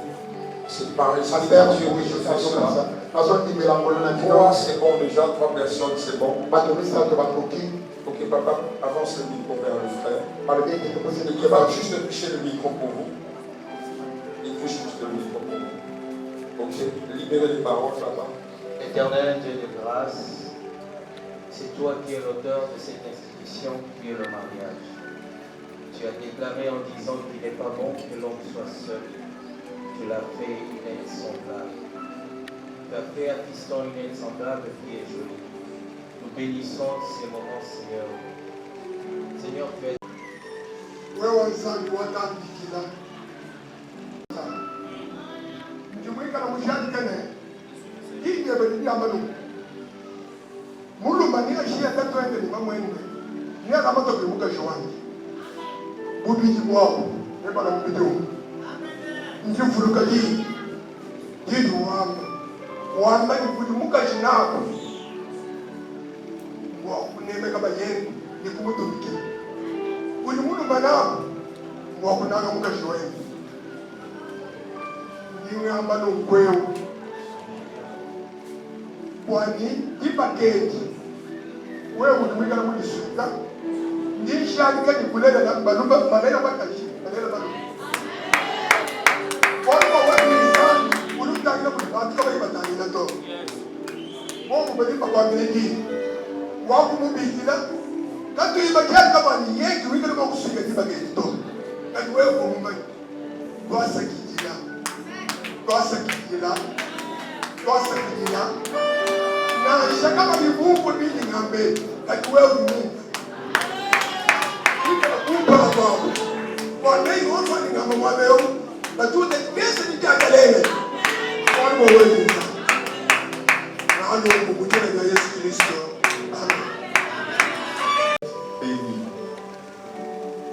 C'est pareil, c'est Dieu, oui, je fais cela. 3, c'est bon déjà. 3 personnes, c'est bon. Ok, papa, avance le micro vers le frère. Il va juste toucher le micro pour vous. Il touche juste le micro pour vous. Ok, libérez les paroles, papa. Éternel Dieu de grâce, c'est toi qui es l'auteur de cette institution qui est le mariage. Tu as déclaré en disant qu'il n'est pas bon que l'homme soit seul. Tu l'as fait une aide semblable. Tu as fait à Tristan une aide semblable qui est jolie. Nous bénissons ces moments, Seigneur. Seigneur, tu es...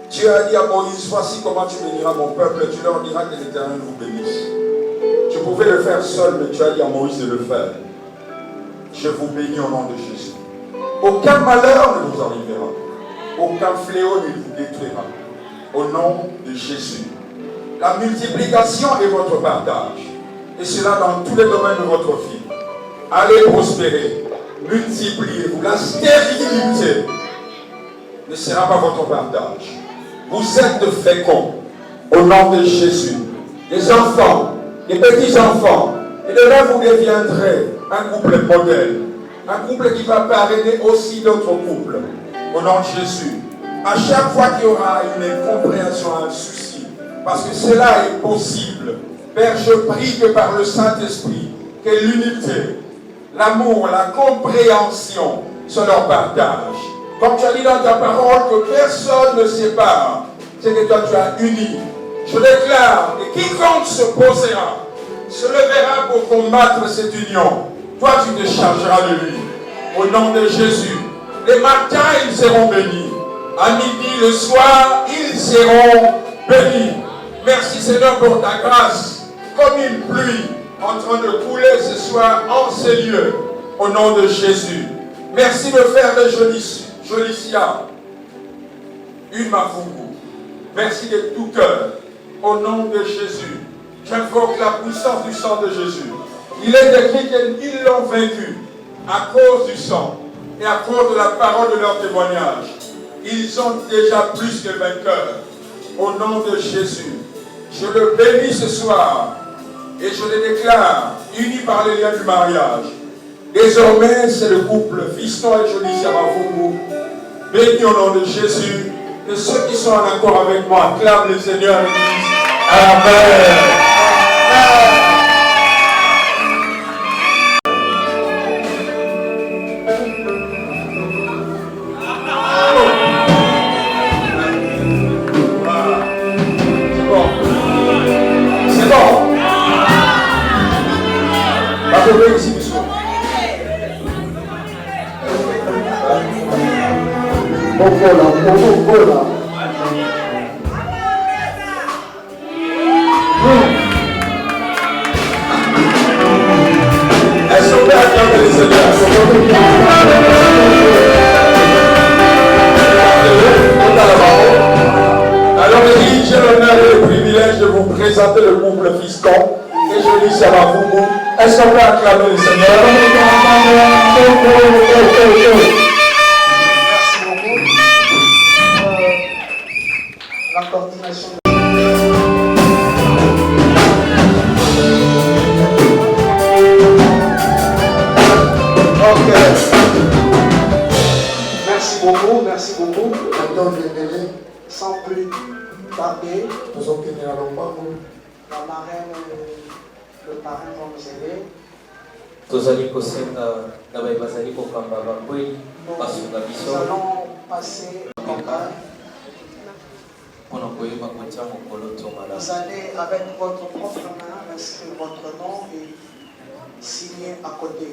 Dieu a dit à Moïse, voici comment tu béniras mon peuple, tu leur diras que l'Éternel vous bénisse. Tu pouvais le faire seul, mais tu as dit à Moïse de le faire. Je vous bénis au nom de Jésus. Aucun malheur ne vous arrivera. Aucun fléau ne vous détruira. Au nom de Jésus. La multiplication est votre partage. Et cela dans tous les domaines de votre vie. Allez prospérer. Multipliez-vous. La stérilité ne sera pas votre partage. Vous êtes féconds. Au nom de Jésus. Les enfants, les petits-enfants. Et demain vous deviendrez un couple modèle. Un couple qui va parrainer aussi d'autres couples. Au nom de Jésus. À chaque fois qu'il y aura une incompréhension, un souci, parce que cela est possible, Père, je prie que par le Saint-Esprit, que l'unité, l'amour, la compréhension soit leur partage. Comme tu as dit dans ta parole que personne ne sépare, c'est que toi tu as uni. Je déclare que quiconque se posera, se levera pour combattre cette union. Toi tu te chargeras de lui. Au nom de Jésus. Les matins ils seront bénis. À midi, le soir, ils seront bénis. Merci Seigneur pour ta grâce, comme une pluie en train de couler ce soir en ces lieux, au nom de Jésus. Merci de faire de Jolicia une Mafungu. Merci de tout cœur, au nom de Jésus. J'invoque la puissance du sang de Jésus. Il est écrit qu'ils l'ont vaincu à cause du sang et à cause de la parole de leur témoignage. Ils sont déjà plus que vainqueurs. Au nom de Jésus, je le bénis ce soir et je le déclare unis par les liens du mariage. Désormais, c'est le couple Fiston et Jolicia Mafungu, béni au nom de Jésus. Et ceux qui sont en accord avec moi acclament le Seigneur et disent Amen. Alors j'ai l'honneur et le privilège de vous présenter le couple Fiston et Jolicia Mafungu. Est-ce qu'on peut acclamer le Seigneur? La coordination. Ok. Merci beaucoup. Sans plus tarder, la marraine, le parrain vont nous aider. Nous allons passer en campagne. Vous allez avec votre propre main inscrire votre nom et signer à côté.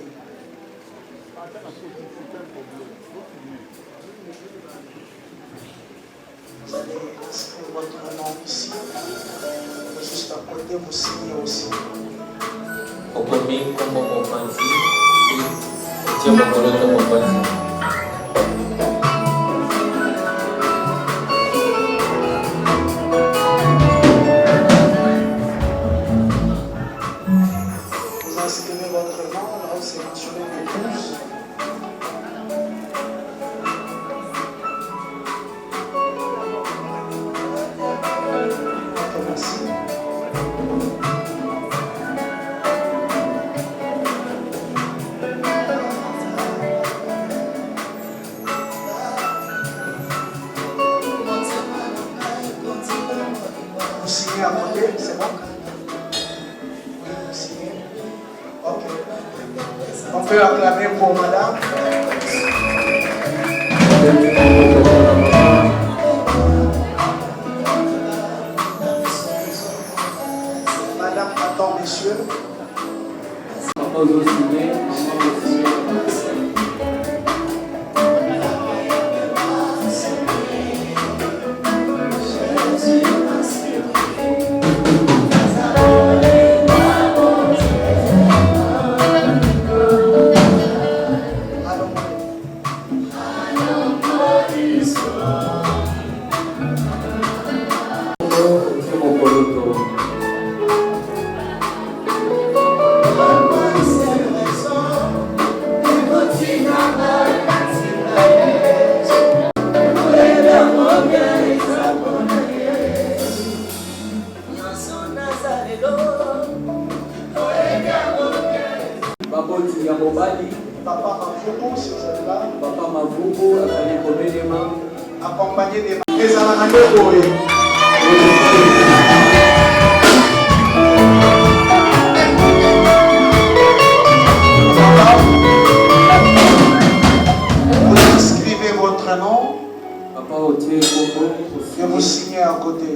Vous allez inscrire votre nom ici et juste à côté vous signez aussi. Vous inscrivez votre nom là où c'est mentionné épouse. À côté, c'est bon? Oui, signer. Ok. On peut acclamer pour madame. Madame attend messieurs. Papa Mavubu, si vous êtes là. Papa Mavubu, accompagné des Alanagos. Vous inscrivez votre nom. Et vous signez à côté.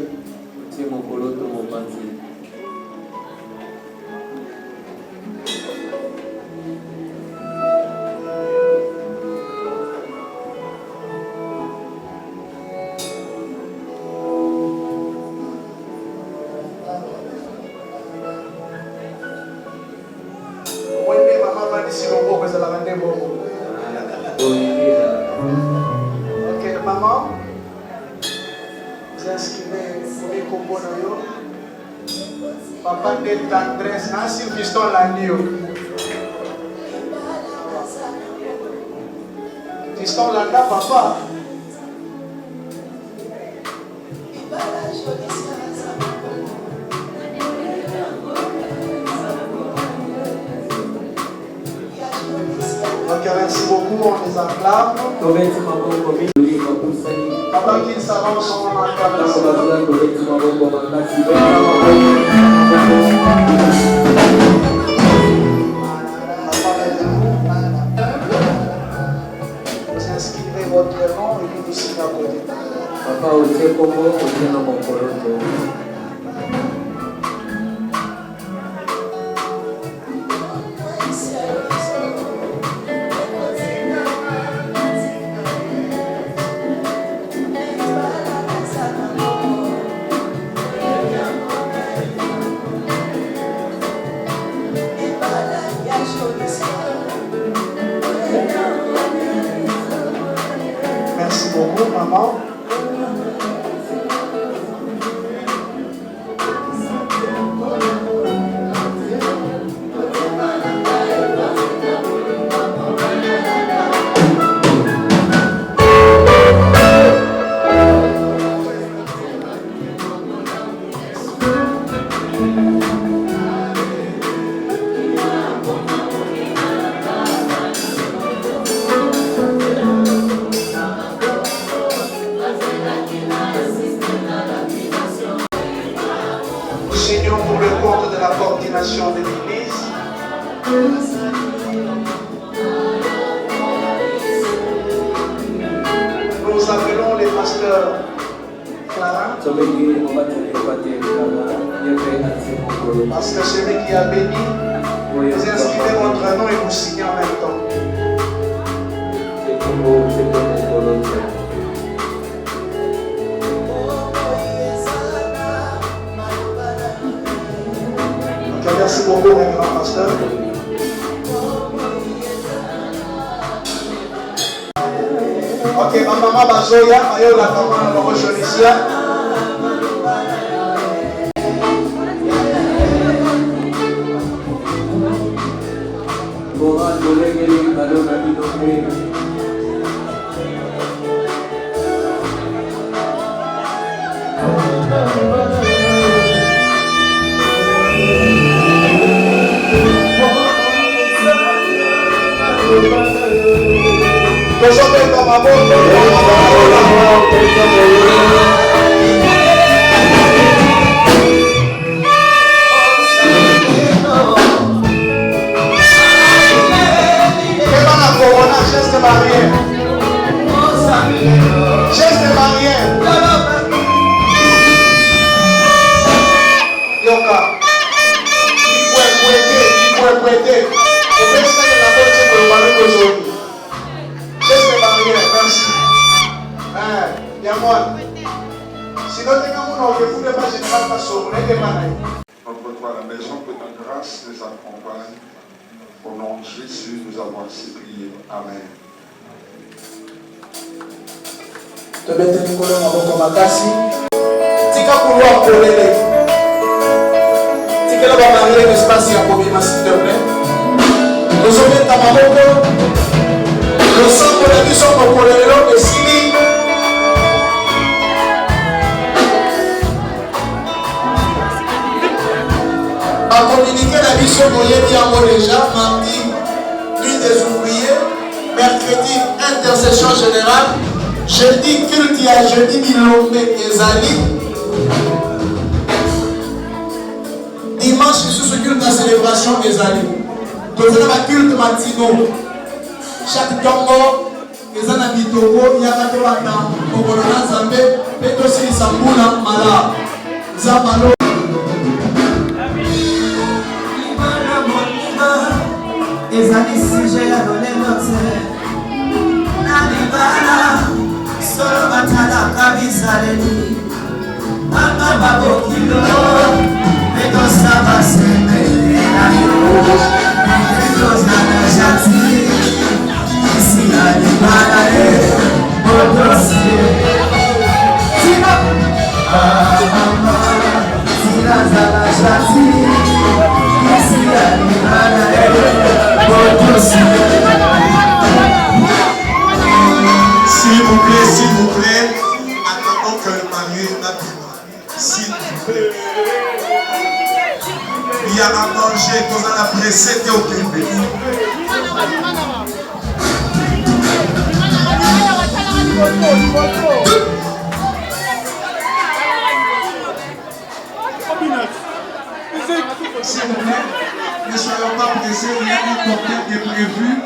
Ok, maman, vous inscrivez pour les combos. Papa de tendresse, Nancy Fiston Lanio. Fiston Landa, papa. Ok, merci beaucoup, on les acclame. Papa qui s'avance en vous inscrivez votre nom et puis vous signez à côté. Papa, au Tchekomo, au Tchenomokoroto. Merci beaucoup, maman. Seigneur, pour le compte de la coordination de l'Église, nous appelons les pasteurs Clara, parce que celui qui a béni, vous inscrivez votre nom et vous signez en même temps. Merci beaucoup, mon grand pasteur. Ok, ma maman Bazoya, ayo la maman la Rochonicia. Geste barrière. Yoka. Merci. Notre Père à la maison, que ta grâce les accompagne. Au nom de Jésus, nous avons ainsi prié. Amen. Tobete mikolo maboko makasi. Tika couloir polele. Tika la bamarie l'espace ya kobima s'il te plaît. Tozobeta maboko. Losambo na biso mokolelo esili. A communiquer la biso moyebi yango déjà mardi nuit des ouvriers, mercredi intercession générale, jeudi culte ya jeudi bilombe ezali, dimanche lisusu culte ya célébration ezali. Tozala ba culte matino chaque tongo eza na bitongo yaka tobanda kokolo na Nzambe mpe tosilisa mbula mala nzambalo. Ezali sujet ya lolemo te na libala solo batalaka bizaleli banga babokilo petosaba sembele na yo petosana jati isilali S'il vous plaît, attendons que le marié n'abîme. S'il vous plaît. Il y a à manger, qu'on a la pressée au Québec. S'il vous plaît, ne soyons pas pressés, il y a une cocktail qui est prévue.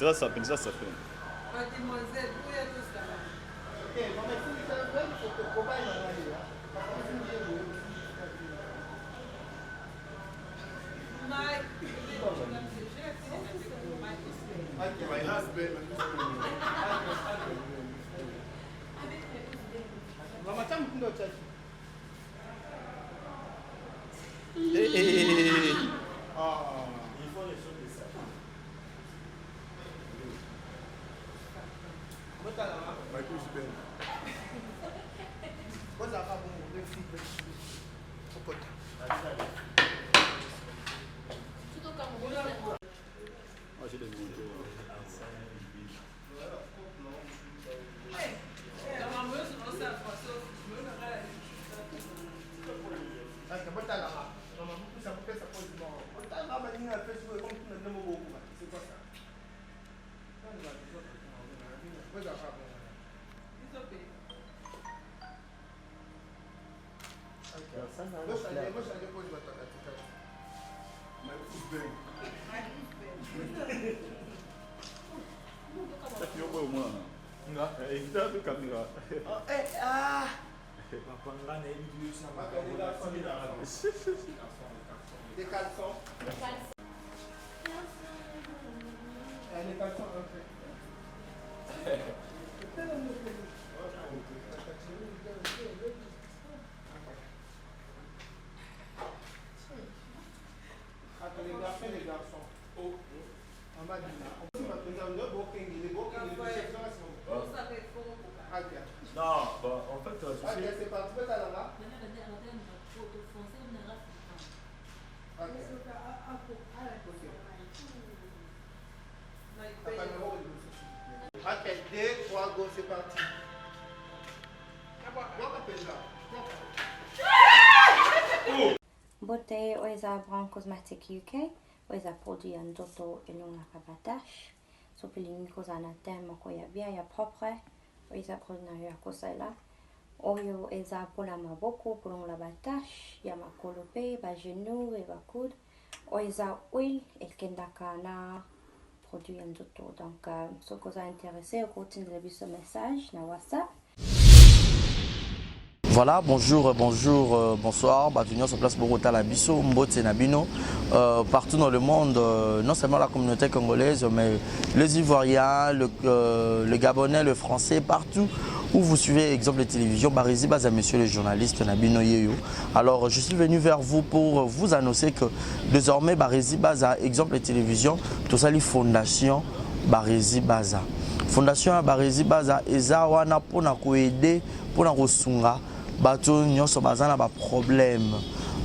Ça s'appelle, ça s'appelle. Mademoiselle, où est tout ça? My husband. Il faut les choses de ça. My husband. What's up, Moi j'ai des monteurs. Évitez la caméra. Des caleçons. Les caleçons, les garçons. On va dire. Non, bon, en fait, c'est parti. Ok, 2, 3, go, c'est parti. Bote oiza Brown Cosmetic UK, oiza produit en doto et longa rabatache. So pelini koza na tema ko ya bia ya propre, oiza produit na ya kosaila. Oyo eza pola maboko pour la batache, ya makolope, ba genou et ba coude. Oiza huile et kendaka na produit en doto. Donc, so koza intéressé, au continue de ce message na WhatsApp. Voilà, bonjour, bonsoir. Batunion sur place Bogota la Bisso, Mbote Nabino. Partout dans le monde, non seulement la communauté congolaise, mais les Ivoiriens, le Gabonais, le Français, partout où vous suivez exemple de télévision, Barizi Baza, monsieur le journaliste Nabino Yeyo. Alors, je suis venu vers vous pour vous annoncer que désormais, Barizi Baza, exemple de télévision, tout ça, les fondations Barizi Baza. Fondation Barizi Baza, eza wana pona ko aider, pona ko sunga, bato nyonso baza na ba problème.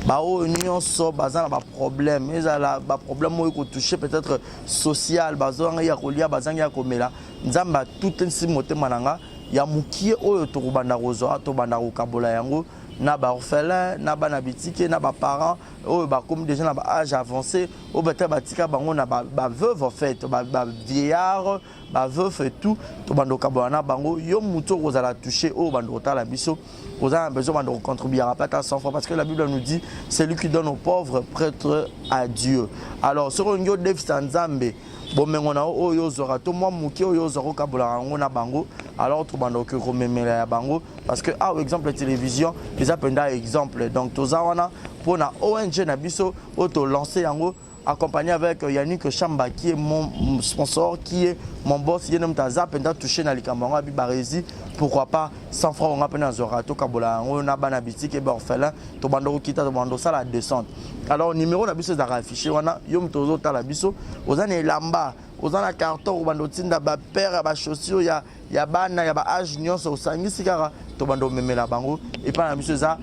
Bao nyonso baza na ba problème, ezala ba problème mo ko toucher peut-être social, bazo nga ya kolia bazanga ya komela. Nzamba tout nsi motema nanga ya mukie oyo to banda kozo to banda ko kabola yango. Na ba orphelin, na ba na bitike, na ba parents, oh ba comme déjà na ba âge avancé, oh bata batika bango na ba veuve en fait, ba vieillard, ba veuve et tout, to bando kabona bango, yo muto kozala toucher oh bando ta la biso, kozala besoin de contribuer à pas 100 fois parce que la Bible nous dit c'est lui qui donne aux pauvres prêtre à Dieu. Alors sur ngo dev Nzambe bomengona oyo zora to moi muki oyo zora kabola ngo na bango alors to bando ke komemela ya bango parce que par exemple la télévision les appenda exemple donc tozawana pour na ONG na biso auto lancer yango accompagné avec Yannick Chamba qui est mon sponsor, qui est mon boss, qui est touché dans les camarades à Barizi. Pourquoi pas 100 francs on a peine à Zorato, Kabola, on a banabiti qui est orphelin, Tobando Kita, Tobando ça la descente. Alors numéro n'a biso d'affiché, on a Yom Tozo Talabiso, aux années Lamba, aux années carton, Tobando Tinda, père, chaussure, il y a ban, il y a âge, nion, au sangi, sigara, Tobando Memela Bango, et pas la biso ça.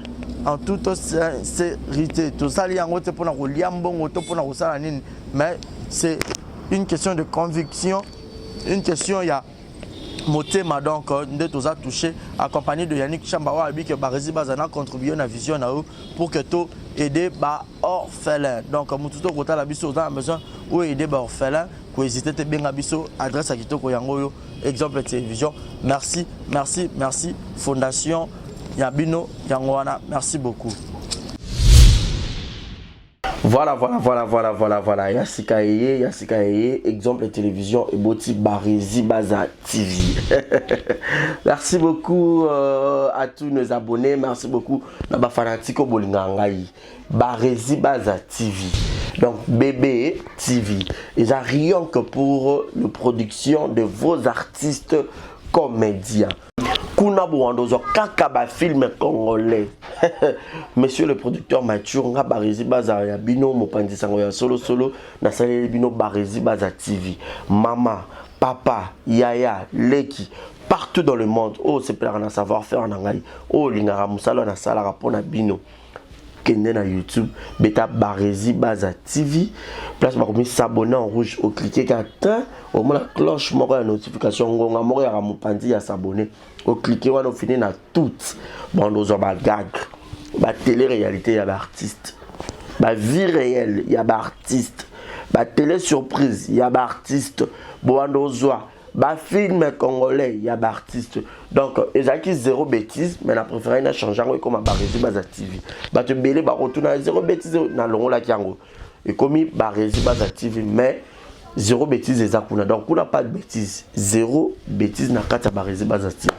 En toute sincérité, tout ça, mais c'est une question de conviction, une question, il y a Motema donc, nous tous a touché, accompagné de Yannick Chambawa, que Barizi Bazana contribué à la vision pour que tout aider les orphelins. Donc, nous tous côté la biso, on a besoin d'aider les orphelins, pour hésiter à bien biso, adresse à Kitoko Yangoyo, exemple de télévision. Merci, merci, merci, Fondation Yabino Yangoana, merci beaucoup. Voilà. Yassika Eye, exemple de télévision et Boti Barizi Baza TV. Merci beaucoup à tous nos abonnés. Merci beaucoup à Fanatiko Bolingangaï. Barizi Baza TV. Donc BB TV. Et ça rien que pour la production de vos artistes comédiens. Kuna Bouandozo Kakaba film congolais. Monsieur le producteur Mathieu nga Barizi Baza ya bino mopandi sango ya solo na salé bino Barizi Baza TV. Mama, papa, yaya, leki partout dans le monde. Oh c'est pour un savoir-faire en angai. Oh lingara musala na sala rapona bino. Kende na YouTube, beta Barizi Baza TV. Place par comme s'abonner en rouge au cliquer qu'atteint au moins la cloche moko ya notification ngonga moko ya mopandi ya s'abonner. Au cliquer on a fini na toutes. Bon nous on va gag. Ba télé-réalité, il y a artiste. Ba vie réelle, il y a artiste. Ba télé-surprise, il y a artiste. Boandozoa. Ba film congolais, il y a artiste. Donc, ils ont zéro bêtise, mais la préférée n'a changé comme à Barizi Baza TV. Ba te belé, ba retourne à zéro bêtise dans le rôle là kiango. Et comme Barizi Baza TV, mais zéro bêtise exactement. Donc, on n'a pas de bêtise. Zéro bêtise n'a qu'à Barizi Baza TV.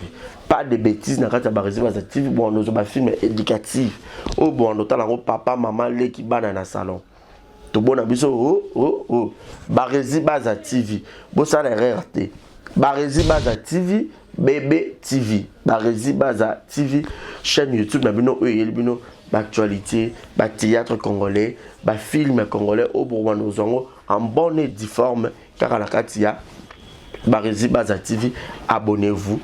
Pas de bêtises dans la Barizi Baza TV. Bon, nous avons un film éducatif. Oh, bon, nous avons papa, maman, les qui ban dans le salon. Tout bon, oh. Barizi Baza TV. Bon, ça n'a rien raté. Barizi Baza TV, bébé TV. Barizi Baza TV, chaîne YouTube, nous avons l'actualité, le théâtre congolais, le film congolais. Oh, bon, nous avons en bonne et difforme, car à la Katia. Barizi Baza TV, abonnez-vous.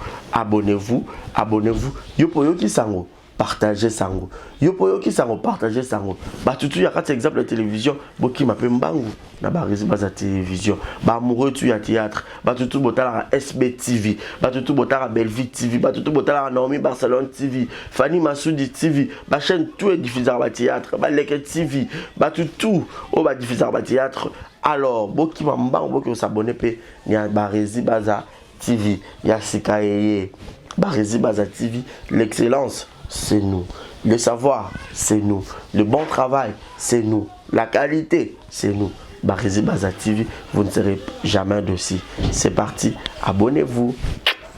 Yopoyo qui sango, partagez sango. Yopoyo qui sango, partagez sango. Bah tout y a quatre exemples de télévision, boki m'appelle Mbangu na Barizi Baza télévision. Bah amoureux tu y théâtre. Bah tout botala SB TV. Bah tout botala Belleville TV. Bah tout botala Naomi Barcelone TV. Fanny Massoudi TV. Bah chaîne tout est diffusé à théâtre. Bah Leke TV. Bah tout oh bah diffusé à théâtre. Alors, boki mambang boki s'abonner pe ni a Barizi Baza TV, Yassika Eye. Barizi Baza TV, l'excellence c'est nous, le savoir c'est nous, le bon travail c'est nous, la qualité c'est nous. Barizi Baza TV, vous ne serez jamais dessus. C'est parti, abonnez-vous.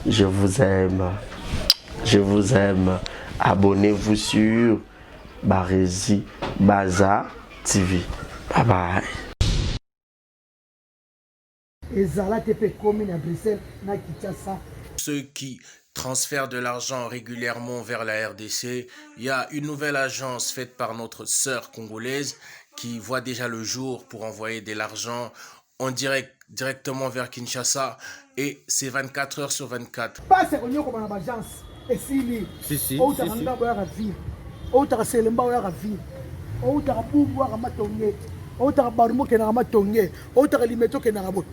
Je vous aime. abonnez-vous sur Barési Baza TV. Bye bye. Ceux qui transfèrent de l'argent régulièrement vers la RDC, il y a une nouvelle agence faite par notre sœur congolaise qui voit déjà le jour pour envoyer de l'argent en direct directement vers Kinshasa et c'est 24 heures sur 24. Pas c'est qu'on y a comme une agence et si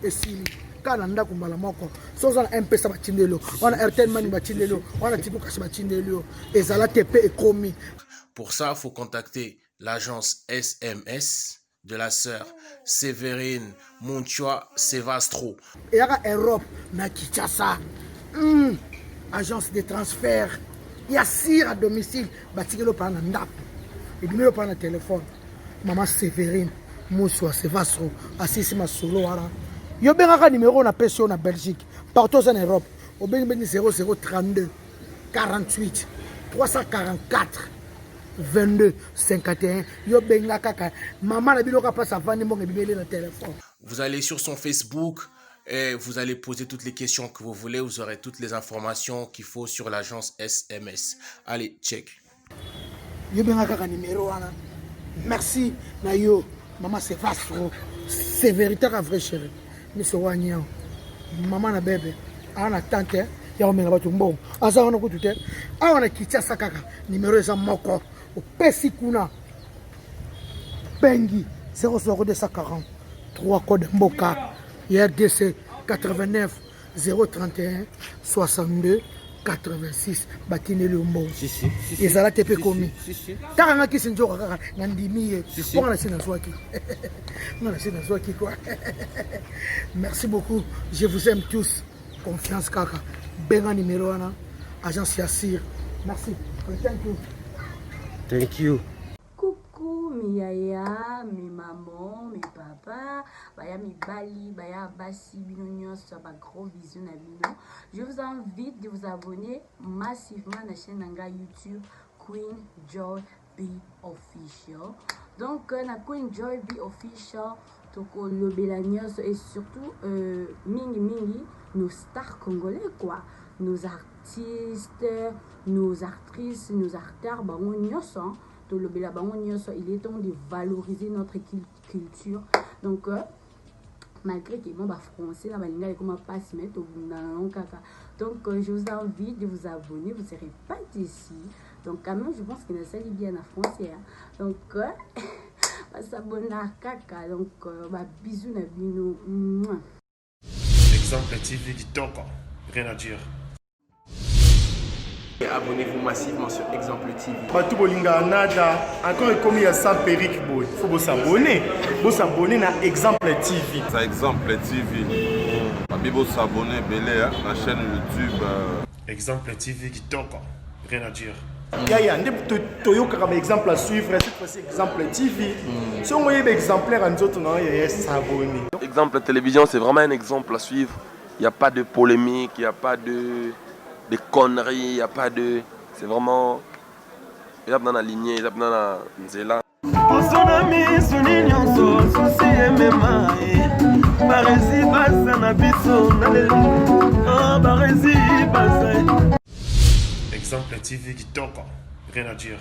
si kananda kumbala moko soza na MP sa batindelo on a Airtel Money batindelo on a Tigo Cash batindelo ezala TP ekomi. Pour ça, il faut contacter l'agence SMS de la sœur Sévérine Munchua Sevastro. Et y a Europe na Kinshasa. Agence de transfert. Il y a sire à domicile batikelo par na ndap. Et bimelo par na téléphone. Maman Sévérine Munchua Sevastro assisi masolo wala. Yo benga numéro na PSO na Belgique, partout en Europe. Au benga 0032 48 344 22 51. Yo benga kaka maman na biloka passe avant ni mon bibélé na téléphone. Vous allez sur son Facebook et vous allez poser toutes les questions que vous voulez, vous aurez toutes les informations qu'il faut sur l'agence SMS. Allez, check. Yo benga kaka numéro wana. Merci na yo maman c'est Vastro. C'est véritable vrai chéri. Monsieur Wanyao, maman na bébé, ana tante, ya omela batu mbongo. Asa wana kutute, awana Kinshasa kaka, numéro eza moko, opesi kuna. Bengi 00240 3 code mboka, RDC 89 031 62 86 batine le mbo. Ezala tepe komi. Taranga kisinjo kaka nandimi pour la sina swaki. Non la sina swaki quoi. Merci beaucoup. Je vous aime tous. Confiance kaka. Benga numéro 1 agence Yassir. Merci. Thank you. Thank you. Coucou mes yaya, mes mamans, mes papas, baya mes bali, baya basi, binonion, soit ma gros vision à bino. Je vous invite de vous abonner massivement à la chaîne YouTube Queen Joy B Official. Donc, la Queen Joy B Official, toko le Belanios et surtout mingi nos stars congolais quoi, nos artistes, nos actrices, nos acteurs, bah on y a il est temps de valoriser notre culture. Donc, malgré que mon français, donc je vous invite de vous abonner, vous ne serez pas ici. Donc, quand même, je pense que ça est bien en français. Donc, s'abonner à caca. Donc, bisous, Nabino. Exemple TV qui toque, rien à dire. Abonnez-vous massivement sur Exemple TV. Batou bolinga nada, encore comme il y a ça périque boy. Faut vous s'abonner. Vous s'abonner à Exemple TV. Ça Exemple TV. Vous s'abonner belé à la chaîne YouTube. Exemple TV qui toque, rien à dire. Ya ndé toyoka comme exemple à suivre, cette fois-ci Exemple TV. Si on voyait exemplaire en autres non, il y a s'abonner. Exemple télévision, c'est vraiment un exemple à suivre. Il n'y a pas de polémique, il n'y a pas de conneries, il n'y a pas de... C'est vraiment... Il y a dans la lignée, il y a dans la nzela. Exemple TV qui toque, rien à dire.